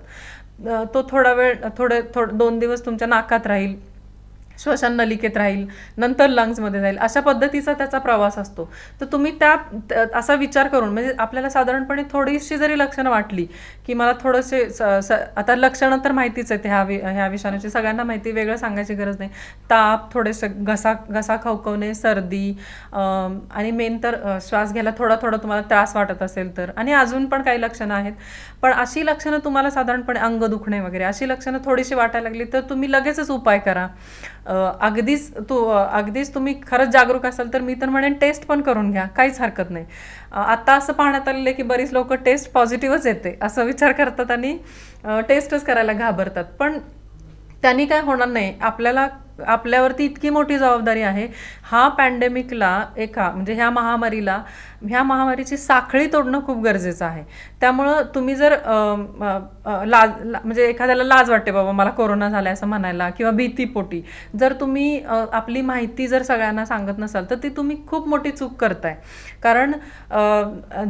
तो थोडा वेळ 2 दिवस तुमच्या नाकात राहील, श्वसन नलिकेत राहील, नंतर लंग्समध्ये जाईल, अशा पद्धतीचा त्याचा प्रवास असतो. तर तुम्ही असा विचार करून, म्हणजे आपल्याला साधारणपणे थोडीशी जरी लक्षणं वाटली की मला थोडेसे आता लक्षणं तर माहितीच आहेत ह्या विषाणूची, सगळ्यांना माहिती, वेगळं सांगायची गरज नाही. ताप, थोडेसे घसा खवखवणे, सर्दी, आणि मेन तर श्वास घ्यायला थोडा तुम्हाला त्रास वाटत असेल तर, आणि अजून पण काही लक्षणं आहेत. पण अशी लक्षणं तुम्हाला साधारणपणे अंग दुखणे वगैरे अशी लक्षणं थोडीशी वाटायला लागली तर तुम्ही लगेचच उपाय करा. अगदीच तुम्ही खरंच जागरूक असाल तर मी तर म्हणेन टेस्ट पण करून घ्या, काहीच हरकत नाही. आता असं पाहण्यात आलेलं आहे की बरीच लोक टेस्ट पॉझिटिव्हच येते असं विचार करतात आणि टेस्टच करायला घाबरतात. पण त्यांनी काय होणार नाही. आपल्यावरती इतकी मोठी जबाबदारी आहे. हा पॅन्डेमिकला म्हणजे ह्या महामारीची साखळी तोडणं खूप गरजेचं आहे. त्यामुळं तुम्ही जर म्हणजे एखाद्याला लाज वाटते बाबा मला कोरोना झालाय असं म्हणायला किंवा भीतीपोटी जर तुम्ही आपली माहिती जर सगळ्यांना सांगत नसाल तर ती तुम्ही खूप मोठी चूक करताय. कारण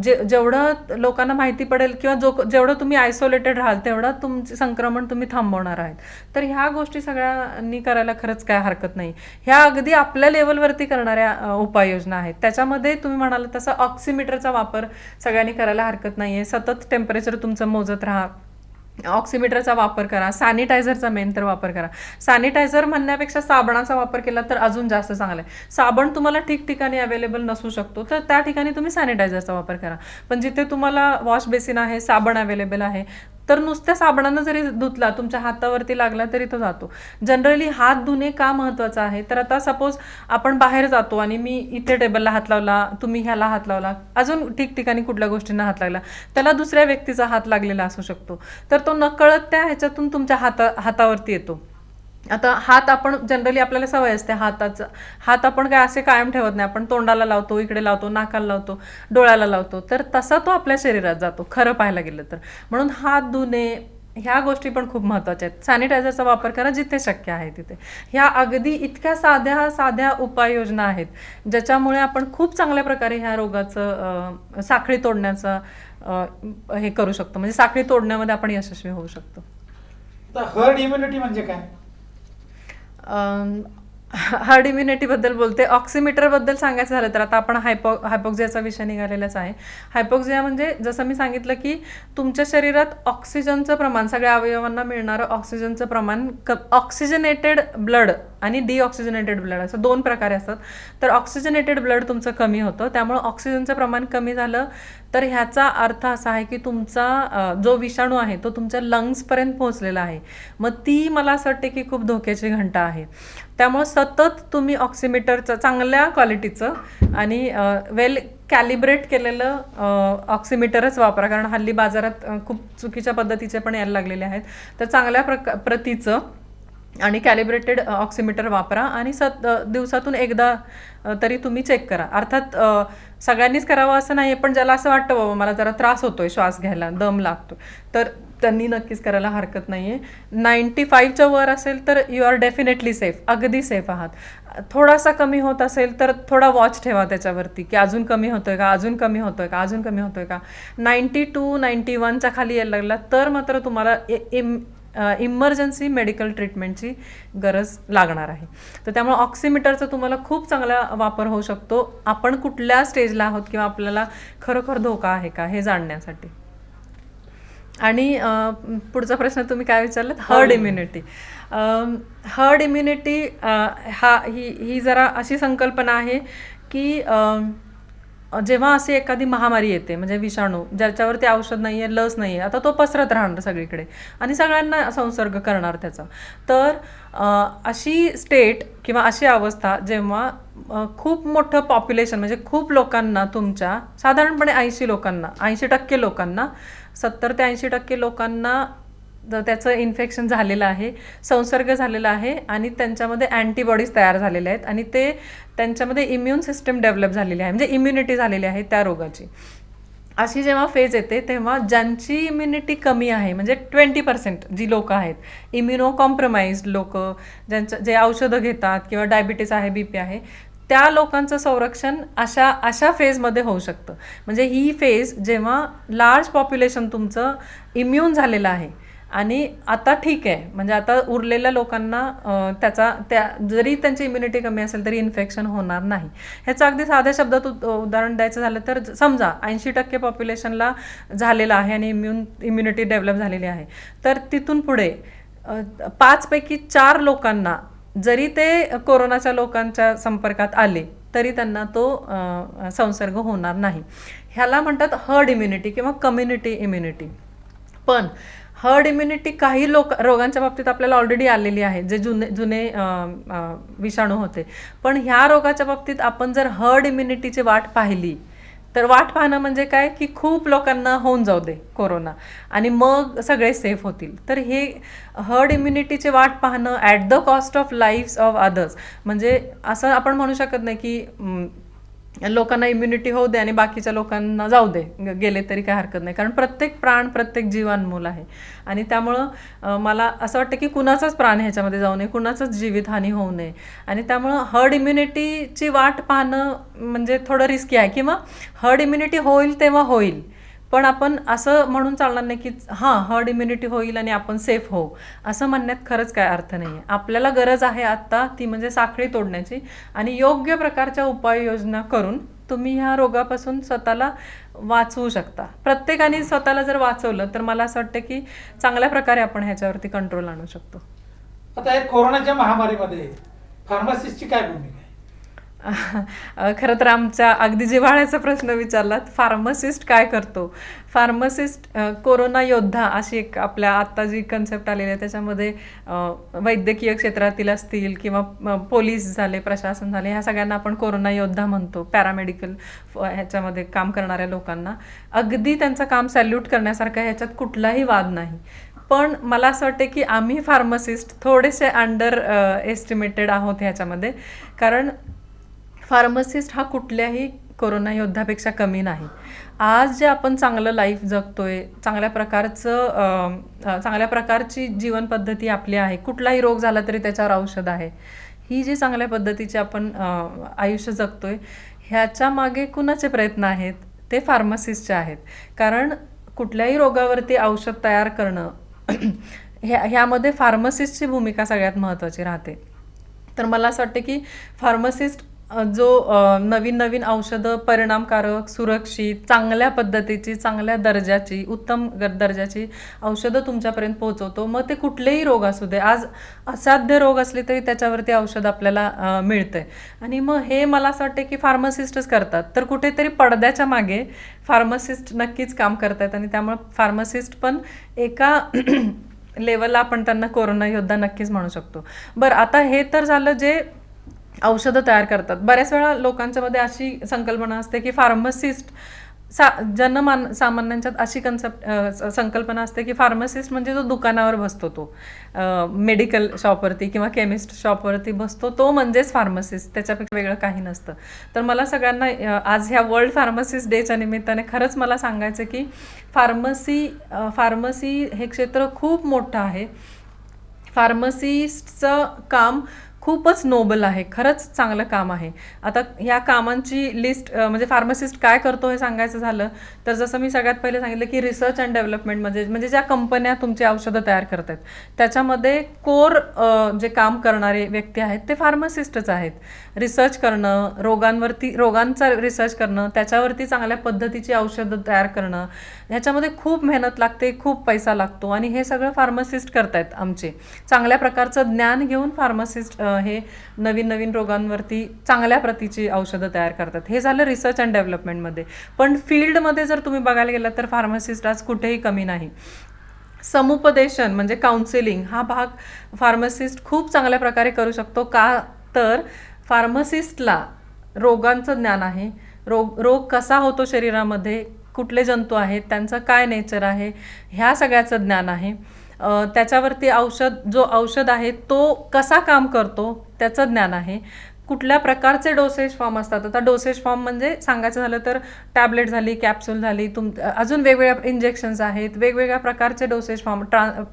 जेवढं लोकांना माहिती पडेल किंवा जेवढं तुम्ही आयसोलेटेड राहाल तेवढं तुमचे संक्रमण तुम्ही थांबवणार आहात. तर ह्या गोष्टी सगळ्यांनी करायला खरंच काय हरकत नाही. ह्या अगदी आपल्या लेवलवरती करणाऱ्या उपाययोजना आहेत. त्याच्यामध्ये तुम्ही म्हणाल तसं ऑक्सिमीटरचा वापर सगळ्यांनी करायला हरकत नाहीये. सतत टेम्परेचर तुमचं मोजत राहा, ऑक्सिमीटरचा वापर करा, सॅनिटायझरचा मेन तर वापर करा. सॅनिटायझर म्हणण्यापेक्षा साबणाचा वापर केला तर अजून जास्त चांगला आहे. साबण तुम्हाला ठिकठिकाणी अवेलेबल नसू शकतो तर त्या ठिकाणी तुम्ही सॅनिटायझरचा वापर करा. पण जिथे तुम्हाला वॉश बेसिन आहे, साबण अवेलेबल आहे, तर नुसत्या साबणानं जरी धुतला, तुमच्या हातावरती लागला तरी तो जातो. जनरली हात धुणे का महत्त्वाचं आहे तर आता सपोज आपण बाहेर जातो आणि मी इथे टेबलला हात लावला, तुम्ही ह्याला हात लावला, अजून ठिकठिकाणी कुठल्या गोष्टींना हात लागला, त्याला दुसऱ्या व्यक्तीचा हात लागलेला असू शकतो. तर तो नकळत त्या ह्याच्यातून तुमच्या हातावरती येतो. आता हात आपण जनरली आपल्याला सवय असते हाताचं, हात आपण काय असे कायम ठेवत नाही, आपण तोंडाला लावतो, इकडे लावतो, नाकाला लावतो, डोळ्याला लावतो, तर तसा तो आपल्या शरीरात जातो खरं पाहायला गेलं तर. म्हणून हात धुणे ह्या गोष्टी पण खूप महत्त्वाच्या आहेत. सॅनिटायझरचा वापर करा जिथे शक्य आहे तिथे. ह्या अगदी इतक्या साध्या साध्या उपाययोजना आहेत ज्याच्यामुळे आपण खूप चांगल्या प्रकारे ह्या रोगाचं साखळी तोडण्याचा हे करू शकतो, म्हणजे साखळी तोडण्यामध्ये आपण यशस्वी होऊ शकतो. आता हर्ड इम्युनिटी म्हणजे काय? हर्ड इम्युनिटीबद्दल बोलते. ऑक्सिमीटरबद्दल सांगायचं झालं तर आता आपण हायपोक्झियाचा विषय निघालेलाच आहे. हायपोक्झिया म्हणजे जसं मी सांगितलं की तुमच्या शरीरात ऑक्सिजनचं प्रमाण, सगळ्या अवयवांना मिळणारं ऑक्सिजनचं प्रमाण, ऑक्सिजनेटेड ब्लड आणि डिऑक्सिजनेटेड ब्लड असं दोन प्रकारे असतात. तर ऑक्सिजनेटेड ब्लड तुमचं कमी होतं, त्यामुळे ऑक्सिजनचं प्रमाण कमी झालं तर ह्याचा अर्थ असा आहे की तुमचा जो विषाणू आहे तो तुमच्या लंग्सपर्यंत पोहोचलेला आहे. मग ती मला असं वाटते की खूप धोक्याची घंटा आहे. त्यामुळं सतत तुम्ही ऑक्सिमीटरचं चांगल्या क्वालिटीचं आणि वेल कॅलिब्रेट केलेलं ऑक्सिमीटरच वापरा, कारण हल्ली बाजारात खूप चुकीच्या पद्धतीचे पण यायला लागलेले आहेत. तर चांगल्या प्रतीचं आणि कॅलिब्रेटेड ऑक्सिमीटर वापरा आणि दिवसातून एकदा तरी तुम्ही चेक करा. अर्थात सगळ्यांनीच करावं असं नाही, पण ज्याला असं वाटतं बाबा मला जरा त्रास होतोय, श्वास घ्यायला दम लागतो, तर त्यांनी नक्कीच करायला हरकत नाही आहे. 95च्या वर असेल तर यू आर डेफिनेटली सेफ, अगदी सेफ आहात. थोडासा कमी होत असेल तर थोडा वॉच ठेवा त्याच्यावरती की अजून कमी होतोय का, अजून कमी होतोय का, अजून कमी होतोय का. 92, 91च्या खाली यायला लागला तर मात्र तुम्हाला इमर्जन्सी मेडिकल ट्रीटमेंटची गरज लागणार आहे. तर त्यामुळे ऑक्सिमीटरचा तुम्हाला खूप चांगला वापर होऊ शकतो आपण कुठल्या स्टेजला आहोत किंवा आपल्याला खरोखर धोका आहे का हे जाणण्यासाठी. आणि पुढचा प्रश्न तुम्ही काय विचारलात, हर्ड इम्युनिटी. हर्ड इम्युनिटी ही जरा अशी संकल्पना आहे की जेव्हा अशी एखादी महामारी येते, म्हणजे विषाणू ज्याच्यावरती औषध नाही आहे, लस नाही आहे, आता तो पसरत राहणार सगळीकडे आणि सगळ्यांना संसर्ग करणार त्याचा. तर अशी स्टेट किंवा अशी अवस्था जेव्हा खूप मोठं पॉप्युलेशन म्हणजे खूप लोकांना, तुमच्या साधारणपणे 80% लोकांना 70 ते 80% लोकांना त्याचं इन्फेक्शन झालेलं आहे, संसर्ग झालेला आहे आणि त्यांच्यामध्ये अँटीबॉडीज तयार झालेल्या आहेत आणि ते त्यांच्यामध्ये इम्युन सिस्टम डेव्हलप झालेली आहे, म्हणजे इम्युनिटी झालेली आहे त्या रोगाची. अशी जेव्हा फेज येते तेव्हा ज्यांची इम्युनिटी कमी आहे, म्हणजे 20% जी लोकं आहेत, इम्युनो कॉम्प्रोमाइज्ड लोकं, जे औषधं घेतात किंवा डायबिटीस आहे, BP आहे, त्या लोकांचं संरक्षण अशा फेजमध्ये होऊ शकतं. म्हणजे ही फेज जेव्हा लार्ज पॉप्युलेशन तुमचं इम्यून झालेलं आहे आणि आता ठीक आहे, म्हणजे आता उरलेल्या लोकांना जरी त्यांची इम्युनिटी कमी असेल तरी इन्फेक्शन होणार नाही. ह्याचं अगदी साध्या शब्दात उदाहरण द्यायचं झालं तर समजा 80% पॉप्युलेशनला झालेलं आहे आणि इम्युनिटी डेव्हलप झालेली आहे, तर तिथून पुढे 5 पैकी 4 लोकांना जरी ते कोरोनाच्या लोकांच्या संपर्कात आले तरी त्यांना तो संसर्ग होणार नाही. ह्याला म्हणतात हर्ड इम्युनिटी किंवा कम्युनिटी इम्युनिटी. पण हर्ड इम्युनिटी काही रोगांच्या बाबतीत आपल्याला ऑलरेडी आलेली आहे, जे जुने विषाणू होते. पण ह्या रोगाच्या बाबतीत आपण जर हर्ड इम्युनिटीची वाट पाहिली तर वाट पाहणं म्हणजे काय की खूप लोकांना होऊन जाऊ दे कोरोना आणि मग सगळे सेफ होतील. तर हे हर्ड इम्युनिटीची वाट पाहणं at the cost of lives of others, म्हणजे असं आपण म्हणू शकत नाही की लोकांना इम्युनिटी होऊ दे आणि बाकीच्या लोकांना जाऊ दे, गेले तरी काय हरकत नाही, कारण प्रत्येक प्राण, प्रत्येक जीव अनमोल आहे. आणि त्यामुळं मला असं वाटतं की कुणाचाच प्राण ह्याच्यामध्ये जाऊ नये, कुणाचंच जीवितहानी होऊ नये. आणि त्यामुळं हर्ड इम्युनिटीची वाट पाहणं म्हणजे थोडं रिस्की आहे, किंवा हर्ड इम्युनिटी होईल तेव्हा होईल, पण आपण असं म्हणून चालणार नाही की हां हर्ड इम्युनिटी होईल आणि आपण सेफ होऊ, असं म्हणण्यात खरंच काय अर्थ नाही आहे. आपल्याला गरज आहे आत्ता ती म्हणजे साखळी तोडण्याची, आणि योग्य प्रकारच्या उपाययोजना करून तुम्ही ह्या रोगापासून स्वतःला वाचवू शकता. प्रत्येकाने स्वतःला जर वाचवलं तर मला असं वाटतं की चांगल्या प्रकारे आपण ह्याच्यावरती कंट्रोल आणू शकतो. आता या कोरोनाच्या महामारीमध्ये फार्मासिस्टची काय भूमिका आहे? खरं तर आमच्या अगदी जिव्हाळ्याचा प्रश्न विचारलात. फार्मासिस्ट काय करतो? फार्मासिस्ट कोरोना योद्धा अशी एक आपल्या आत्ता जी कन्सेप्ट आलेली आहे त्याच्यामध्ये वैद्यकीय क्षेत्रातील असतील किंवा पोलीस झाले, प्रशासन झाले, ह्या सगळ्यांना आपण कोरोना योद्धा म्हणतो. पॅरामेडिकल ह्याच्यामध्ये काम करणाऱ्या लोकांना अगदी त्यांचं काम सॅल्यूट करण्यासारखं, ह्याच्यात कुठलाही वाद नाही. पण मला असं वाटतं की आम्ही फार्मसिस्ट थोडेसे अंडर एस्टिमेटेड आहोत ह्याच्यामध्ये. कारण फार्मसिस्ट हा कुठल्याही कोरोना योद्ध्यापेक्षा कमी नाही. आज जे आपण चांगलं लाईफ जगतोय, चांगल्या प्रकारची जीवनपद्धती आपली आहे, कुठलाही रोग झाला तरी त्याच्यावर औषध आहे, ही जी चांगल्या पद्धतीची आपण आयुष्य जगतोय, ह्याच्या मागे कुणाचे प्रयत्न आहेत? ते फार्मसिस्टचे आहेत. कारण कुठल्याही रोगावरती औषध तयार करणं ह्यामध्ये फार्मसिस्टची भूमिका सगळ्यात महत्त्वाची राहते. तर मला असं वाटतं की फार्मसिस्ट जो नवीन नवीन औषधं परिणामकारक, सुरक्षित, चांगल्या पद्धतीची, चांगल्या दर्जाची, उत्तम दर्जाची औषधं तुमच्यापर्यंत पोहोचवतो. मग ते कुठलेही रोग असू दे. आज असाध्य रोग असले तरी त्याच्यावरती औषध आपल्याला मिळतंय. आणि मग हे मला असं वाटतं की फार्मसिस्टच करतात. तर कुठेतरी पडद्याच्या मागे फार्मसिस्ट नक्कीच काम करतात आणि त्यामुळे फार्मसिस्ट पण एका लेवलला आपण त्यांना कोरोना योद्धा नक्कीच म्हणू शकतो. बरं, आता हे तर झालं जे औषधं तयार करतात. बऱ्याच वेळा लोकांच्या मध्ये अशी संकल्पना असते की फार्मसिस्ट सामान्यांच्यात अशी संकल्पना असते की फार्मसिस्ट म्हणजे जो दुकानावर बसतो, तो मेडिकल शॉपवरती किंवा केमिस्ट शॉपवरती बसतो, तो म्हणजेच फार्मसिस्ट, त्याच्यापेक्षा वेगळं काही नसतं. तर मला सगळ्यांना आज ह्या वर्ल्ड फार्मसिस्ट डेच्या निमित्ताने खरंच मला सांगायचं की फार्मसी हे क्षेत्र खूप मोठं आहे. फार्मसिस्टचं काम खूपच नोबल आहे, खरंच चांगलं काम आहे. आता ह्या कामांची लिस्ट म्हणजे फार्मसिस्ट काय करतो हे सांगायचं झालं तर जसं मी सगळ्यात पहिले सांगितलं की रिसर्च अँड डेव्हलपमेंट म्हणजे ज्या कंपन्या तुमची औषधं तयार करतात त्याच्यामध्ये कोर जे काम करणारे व्यक्ती आहेत ते फार्मसिस्टच आहेत. रिसर्च करणं, रोगांचा रिसर्च करणं, त्याच्यावरती चांगल्या पद्धतीची औषधं तयार करणं, ह्याच्यामध्ये खूप मेहनत लागते, खूप पैसा लागतो आणि हे सगळं फार्मसिस्ट करतायत आमचे. चांगल्या प्रकारचं ज्ञान घेऊन फार्मसिस्ट हे नवीन नवीन रोगांवरती चांगल्या प्रतीची औषधं तयार करतात. हे झालं रिसर्च अँड डेव्हलपमेंटमध्ये. पण फील्डमध्ये जर तुम्ही बघायला गेलात तर फार्मसिस्ट आज कुठेही कमी नाही. समुपदेशन म्हणजे काउन्सिलिंग हा भाग फार्मसिस्ट खूप चांगल्या प्रकारे करू शकतो. का तर फार्मसिस्टला रोगांचं ज्ञान आहे. रोग कसा होतो शरीरामध्ये, कुठले जंतू आहेत, त्यांचं काय नेचर आहे, ह्या सगळ्याचं ज्ञान आहे. त्याच्यावरती औषध आहे तो कसा काम करतो त्याचं ज्ञान आहे. कुठल्या प्रकारचे डोसेज फॉर्म असतात. आता डोसेज फॉर्म म्हणजे सांगायचं झालं तर टॅबलेट झाली, कॅप्सूल झाली, अजून वेगवेगळ्या इंजेक्शन्स आहेत, वेगवेगळ्या प्रकारचे डोसेज फॉर्म,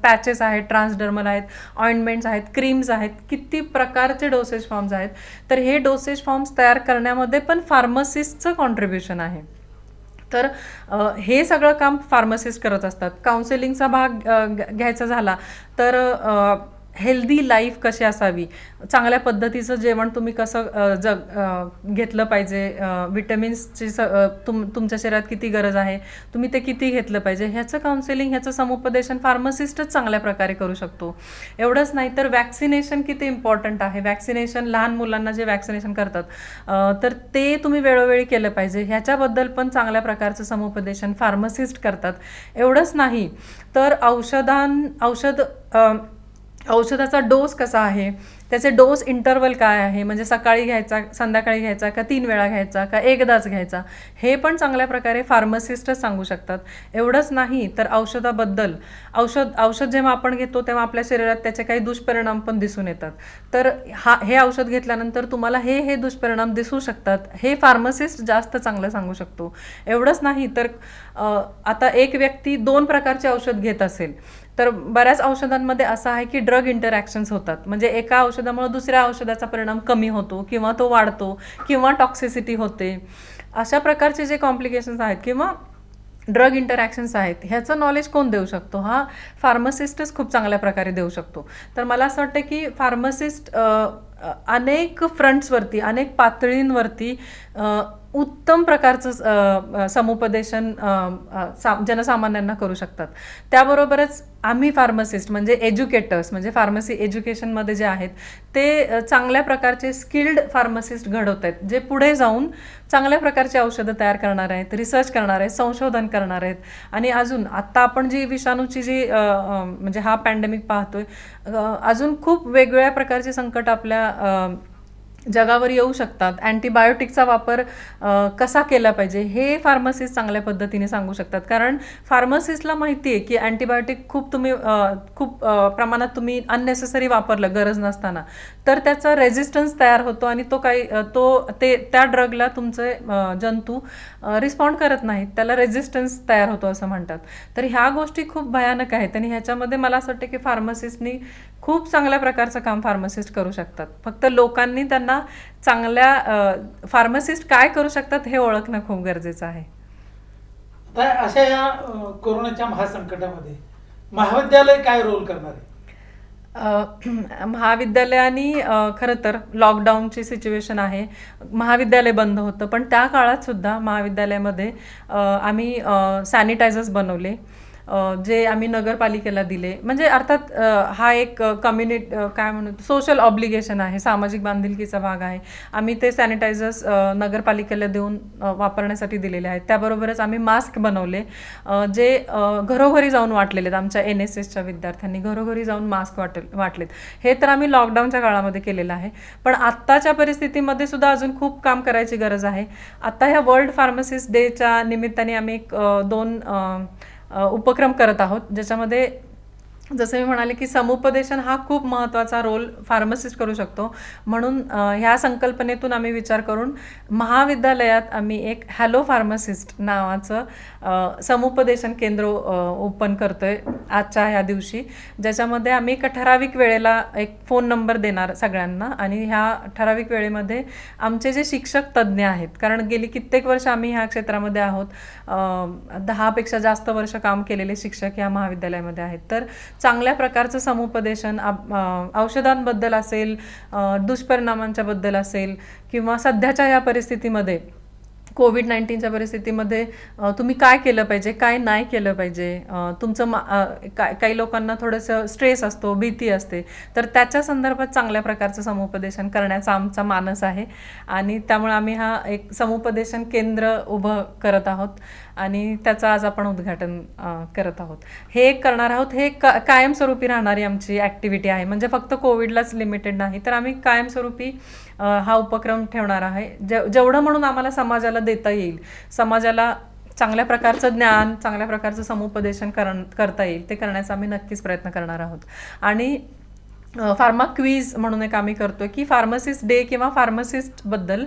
पॅचेस आहेत, ट्रान्सडर्मल आहेत, ऑइंटमेंट्स आहेत, क्रीम्स आहेत, किती प्रकारचे डोसेज फॉर्म्स आहेत. तर हे डोसेज फॉर्म्स तयार करण्यामध्ये पण फार्मसिस्टचं कॉन्ट्रीब्युशन आहे. तर हे सगळं काम फार्मसिस्ट करत असतात. काउन्सिलिंगचा भाग घ्यायचा झाला तर हेल्दी लाईफ कशी असावी, चांगल्या पद्धतीचं जेवण तुम्ही कसं घेतलं पाहिजे, विटॅमिन्सची तुमच्या शरीरात किती गरज आहे, तुम्ही ते किती घेतलं पाहिजे, ह्याचं काउन्सिलिंग, ह्याचं समुपदेशन फार्मसिस्टच चांगल्या प्रकारे करू शकतो. एवढंच नाही तर वॅक्सिनेशन किती इम्पॉर्टंट आहे. वॅक्सिनेशन, लहान मुलांना जे वॅक्सिनेशन करतात तर ते तुम्ही वेळोवेळी केलं पाहिजे, ह्याच्याबद्दल पण चांगल्या प्रकारचं समुपदेशन फार्मसिस्ट करतात. एवढंच नाही तर औषधाचा डोस कसा आहे, त्याचे डोस इंटरवल काय आहे, म्हणजे सकाळी घ्यायचा, संध्याकाळी घ्यायचा का 3 वेळा घ्यायचा का एकदाच घ्यायचा, हे पण चांगल्या प्रकारे फार्मसिस्टच सांगू शकतात. एवढंच नाही तर औषध जेव्हा आपण घेतो तेव्हा आपल्या शरीरात त्याचे काही दुष्परिणाम पण दिसून येतात. तर हे औषध घेतल्यानंतर तुम्हाला हे दुष्परिणाम दिसू शकतात, हे फार्मसिस्ट जास्त चांगलं सांगू शकतो. एवढंच नाही तर आता एक व्यक्ती 2 प्रकारचे औषध घेत असेल तर बऱ्याच औषधांमध्ये असं आहे की ड्रग इंटरॅक्शन्स होतात. म्हणजे एका औषधामुळे दुसऱ्या औषधाचा परिणाम कमी होतो किंवा तो वाढतो किंवा टॉक्सिसिटी होते. अशा प्रकारचे जे कॉम्प्लिकेशन्स आहेत किंवा ड्रग इंटरॅक्शन्स आहेत, ह्याचं नॉलेज कोण देऊ शकतो? हा फार्मसिस्टच खूप चांगल्या प्रकारे देऊ शकतो. तर मला असं वाटतं की फार्मसिस्ट अनेक फ्रंट्सवरती, अनेक पातळींवरती उत्तम प्रकारचं समुपदेशन जनसामान्यांना करू शकतात. त्याबरोबरच आम्ही फार्मसिस्ट म्हणजे एज्युकेटर्स, म्हणजे फार्मसी एज्युकेशनमध्ये जे आहेत ते चांगल्या प्रकारचे स्किल्ड फार्मसिस्ट घडवत आहेत, जे पुढे जाऊन चांगल्या प्रकारचे औषधं तयार करणार आहेत, रिसर्च करणार आहेत, संशोधन करणार आहेत. आणि अजून आत्ता आपण जी विषाणूची जी म्हणजे हा पॅन्डेमिक पाहतोय, अजून खूप वेगवेगळ्या प्रकारचे संकट आपल्या जगावर येऊ शकतात, अँटीबायोटिकचा वापर कसा केला पाहिजे हे फार्मसिस्ट चांगल्या पद्धतीने सांगू शकतात. कारण फार्मसिस्टला माहिती आहे की अँटीबायोटिक खूप प्रमाणात तुम्ही अननेसेसरी वापरलं गरज नसताना तर त्याचा रेझिस्टन्स तयार होतो आणि त्या ड्रगला तुमचे जंतू रिस्पॉन्ड करत नाहीत, त्याला रेझिस्टन्स तयार होतो असं म्हणतात. तर ह्या गोष्टी खूप भयानक आहेत आणि ह्याच्यामध्ये मला असं वाटतं की फार्मसिस्टनी खूप चांगल्या प्रकारचं काम फार्मसिस्ट करू शकतात. फक्त लोकांनी त्यांना चांगल्या फार्मसिस्ट काय करू शकतात हे ओळखणं खूप गरजेचं आहे. आता अशा या कोरोनाच्या महासंकटामध्ये महाविद्यालय काय रोल करणार आहे? महाविद्यालयाने खरं तर लॉकडाऊनची सिच्युएशन आहे, महाविद्यालय बंद होतं, पण त्या काळात सुद्धा महाविद्यालयामध्ये आम्ही सॅनिटायझर्स बनवले जे आम्ही नगरपालिकेला दिले. म्हणजे अर्थात हा एक काय म्हणू सोशल ऑब्लिगेशन आहे, सामाजिक बांधिलकीचा भाग आहे. आम्ही ते सॅनिटायझर्स नगरपालिकेला देऊन वापरण्यासाठी दिलेले आहेत. त्याबरोबरच आम्ही मास्क बनवले जे घरोघरी जाऊन वाटलेले आहेत. आमच्या NSSच्या विद्यार्थ्यांनी घरोघरी जाऊन मास्क वाटलेत. हे तर आम्ही लॉकडाऊनच्या काळामध्ये केलेलं आहे, पण आत्ताच्या परिस्थितीमध्ये सुद्धा अजून खूप काम करायची गरज आहे. आता ह्या वर्ल्ड फार्मसिस्ट डेच्या निमित्ताने आम्ही दोन उपक्रम करत आहोत, ज्याच्यामध्ये जसं मी म्हणाले की समुपदेशन हा खूप महत्त्वाचा रोल फार्मसिस्ट करू शकतो. म्हणून ह्या संकल्पनेतून आम्ही विचार करून महाविद्यालयात आम्ही एक हॅलो फार्मसिस्ट नावाचं समुपदेशन केंद्र ओपन करतोय आजच्या ह्या दिवशी, ज्याच्यामध्ये आम्ही एका ठराविक वेळेला एक फोन नंबर देणार सगळ्यांना आणि ह्या ठराविक वेळेमध्ये आमचे जे शिक्षक तज्ज्ञ आहेत, कारण गेली कित्येक वर्ष आम्ही ह्या क्षेत्रामध्ये आहोत, 10पेक्षा जास्त वर्ष काम केलेले शिक्षक ह्या महाविद्यालयामध्ये आहेत, तर चांगल्या प्रकारचं समुपदेशन औषधांबद्दल असेल, दुष्परिणामांच्या बद्दल असेल किंवा सध्याच्या या परिस्थितीमध्ये कोविड-19च्या परिस्थितीमध्ये तुम्ही काय केलं पाहिजे, काय नाही केलं पाहिजे, तुमचं काही लोकांना थोडंसं स्ट्रेस असतो, भीती असते, तर त्याच्या संदर्भात चांगल्या प्रकारचं समुपदेशन करण्याचा आमचा मानस आहे. आणि त्यामुळे आम्ही हा एक समुपदेशन केंद्र उभं करत आहोत आणि त्याचं आज आपण उद्घाटन करत आहोत. हे करणार आहोत. हे कायमस्वरूपी राहणारी आमची ॲक्टिव्हिटी आहे, म्हणजे फक्त कोविडलाच लिमिटेड नाही, तर आम्ही कायमस्वरूपी हा उपक्रम ठेवणार आहे. जेवढं म्हणून आम्हाला समाजाला देता येईल, समाजाला चांगल्या प्रकारचं ज्ञान, चांगल्या प्रकारचं समुपदेशन करता येईल ते करण्याचा आम्ही नक्कीच प्रयत्न करणार आहोत. आणि फार्मा क्वीज म्हणून एक आम्ही करतोय की फार्मसिस्ट डे किंवा फार्मसिस्टबद्दल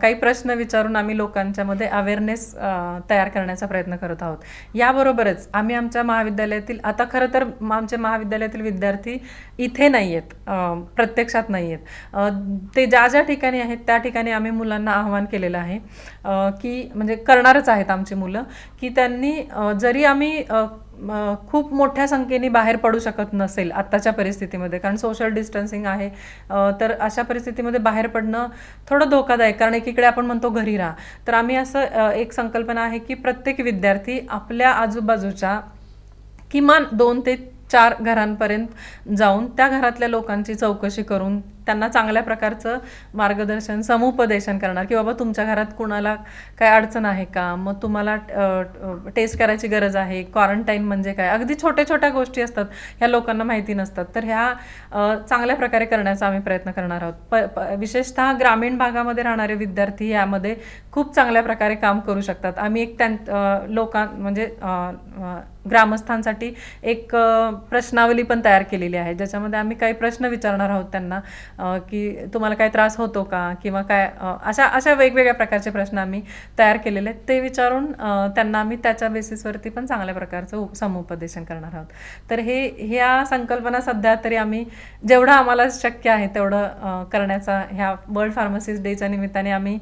काही प्रश्न विचारून आम्ही लोकांच्यामध्ये अवेअरनेस तयार करण्याचा प्रयत्न करत आहोत. याबरोबरच आम्ही आमच्या महाविद्यालयातील, आता खरं तर आमच्या महाविद्यालयातील विद्यार्थी इथे नाही आहेत, प्रत्यक्षात नाही आहेत, ते ज्या ज्या ठिकाणी आहेत त्या ठिकाणी आम्ही मुलांना आवाहन केलेलं आहे की म्हणजे करणारच आहेत आमची मुलं, की त्यांनी जरी आम्ही खूप मोठ्या संख्येने बाहेर पडू शकत नसेल आत्ताच्या परिस्थितीमध्ये, कारण सोशल डिस्टन्सिंग आहे, तर अशा परिस्थितीमध्ये बाहेर पडणं थोडं धोकादायक, कारण एकीकडे आपण म्हणतो घरी राहा, तर आम्ही असं एक संकल्पना आहे की प्रत्येक विद्यार्थी आपल्या आजूबाजूच्या किमान 2 ते 4 घरांपर्यंत जाऊन त्या घरातल्या लोकांची चौकशी करून त्यांना चांगल्या प्रकारचं मार्गदर्शन, समुपदेशन करणार की बाबा तुमच्या घरात कुणाला काय अडचण आहे का, मग तुम्हाला टेस्ट करायची गरज आहे, क्वारंटाईन म्हणजे काय, अगदी छोट्या छोट्या गोष्टी असतात ह्या लोकांना माहिती नसतात, तर ह्या चांगल्या प्रकारे करण्याचा आम्ही प्रयत्न करणार आहोत. विशेषतः ग्रामीण भागामध्ये राहणारे विद्यार्थी यामध्ये खूप चांगल्या प्रकारे काम करू शकतात. आम्ही एक म्हणजे ग्रामस्थांसाठी एक प्रश्नावली पण तयार केलेली आहे, ज्याच्यामध्ये आम्ही काही प्रश्न विचारणार आहोत त्यांना की तुम्हाला काय त्रास होतो का, किंवा काय अशा वेगवेगळ्या प्रकारचे प्रश्न आम्ही तयार केलेले आहेत, ते विचारून त्यांना आम्ही त्याच्या बेसिसवरती पण चांगल्या प्रकारचं समुपदेशन करणार आहोत. तर ह्या संकल्पना सध्या तरी आम्ही जेवढं आम्हाला शक्य आहे तेवढं करण्याचा ह्या वर्ल्ड फार्मसिस्ट डेच्या निमित्ताने आम्ही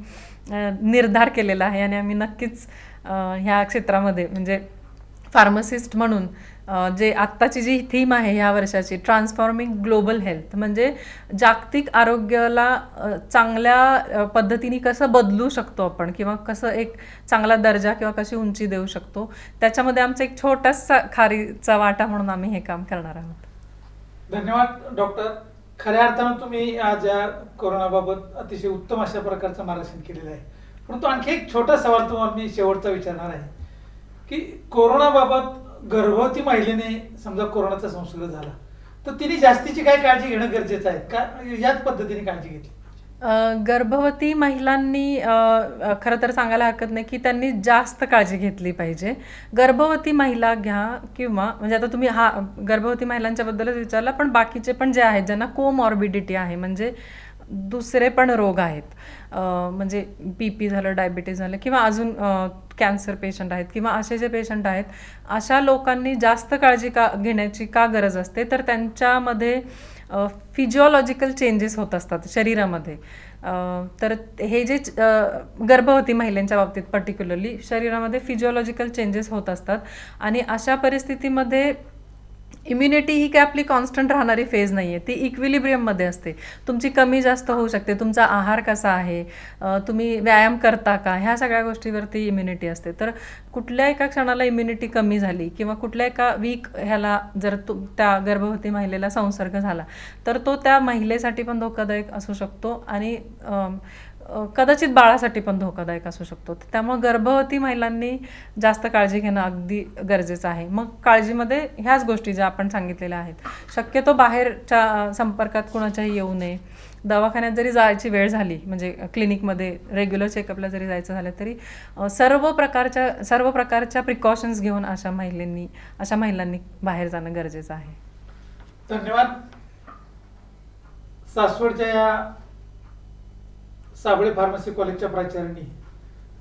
निर्धार केलेला आहे आणि आम्ही नक्कीच ह्या क्षेत्रामध्ये म्हणजे फार्मसिस्ट म्हणून जे आत्ताची जी थीम आहे ह्या वर्षाची, ट्रान्सफॉर्मिंग ग्लोबल हेल्थ, म्हणजे जागतिक आरोग्याला चांगल्या पद्धतीने कसं बदलू शकतो आपण किंवा कसं एक चांगला दर्जा किंवा कशी उंची देऊ शकतो, त्याच्यामध्ये आमचा एक छोटासा खारीचा वाटा म्हणून आम्ही हे काम करणार आहोत. धन्यवाद डॉक्टर. खऱ्या अर्थानं तुम्ही आज या कोरोनाबाबत अतिशय उत्तम अशा प्रकारचं मार्गदर्शन केलेलं आहे. परंतु आणखी एक छोटा सवाल तुम्हाला मी शेवटचा विचारणार आहे की कोरोनाबाबत गर्भवती महिलेने समजा कोरोनाचा संसर्ग झाला तर तिने जास्तीची काय काळजी घेणं गरजेचं आहे का, याच पद्धतीने काळजी घेतली? गर्भवती महिलांनी खरं तर सांगायला हरकत नाही की त्यांनी जास्त काळजी घेतली पाहिजे. गर्भवती महिला घ्या किंवा म्हणजे आता तुम्ही हा गर्भवती महिलांच्याबद्दलच विचारला, पण बाकीचे पण जे आहेत ज्यांना कोमॉर्बिडिटी आहे, म्हणजे दुसरे पण रोग आहेत, म्हणजे BP झालं, डायबिटीज झालं किंवा अजून कॅन्सर पेशंट आहेत किंवा असे जे पेशंट आहेत, अशा लोकांनी जास्त काळजी घेण्याची का गरज असते, तर त्यांच्यामध्ये फिजिओलॉजिकल चेंजेस होत असतात शरीरामध्ये. तर हे जे गर्भवती महिलांच्या बाबतीत पर्टिक्युलरली शरीरामध्ये फिजिओलॉजिकल चेंजेस होत असतात आणि अशा परिस्थितीमध्ये इम्युनिटी ही काय आपली कॉन्स्टंट राहणारी फेज नाही आहे, ती इक्विलिब्रियममध्ये असते. तुमची कमी जास्त होऊ शकते, तुमचा आहार कसा आहे, तुम्ही व्यायाम करता का, ह्या सगळ्या गोष्टीवरती इम्युनिटी असते. तर कुठल्या एका क्षणाला इम्युनिटी कमी झाली किंवा कुठल्या एका वीक ह्याला जर त्या गर्भवती महिलेला संसर्ग झाला तर तो त्या महिलेसाठी पण धोकादायक असू शकतो आणि कदाचित बाळासाठी पण धोकादायक असू शकतो. त्यामुळे गर्भवती महिलांनी जास्त काळजी घेणं अगदी गरजेचं आहे. मग काळजीमध्ये ह्याच गोष्टी ज्या आपण सांगितलेल्या आहेत, शक्यतो बाहेरच्या संपर्कात कुणाच्याही येऊ नये. दवाखान्यात जरी जायची वेळ झाली, म्हणजे क्लिनिकमध्ये रेग्युलर चेकअपला जरी जायचं झालं तरी सर्व प्रकारच्या प्रिकॉशन्स घेऊन अशा महिलांनी बाहेर जाणं गरजेचं आहे. धन्यवाद. सासवडच्या या साबळे फार्मसी कॉलेजच्या प्राचार्यांनी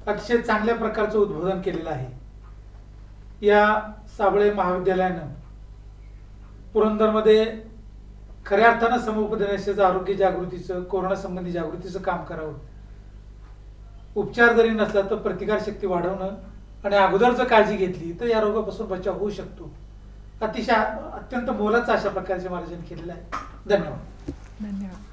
अतिशय चांगल्या प्रकारचं उद्बोधन केलेलं आहे. या साबळे महाविद्यालयानं पुरंदरमध्ये खऱ्या अर्थानं समुपदेशनाचं, आरोग्य जागृतीचं, कोरोना संबंधी जागृतीचं काम करावं. उपचार जरी नसला तर प्रतिकारशक्ती वाढवणं आणि अगोदर जर काळजी घेतली तर या रोगापासून बचाव होऊ शकतो. अतिशय अत्यंत मोलाचं अशा प्रकारचे मार्गदर्शन केलेलं आहे. धन्यवाद. धन्यवाद.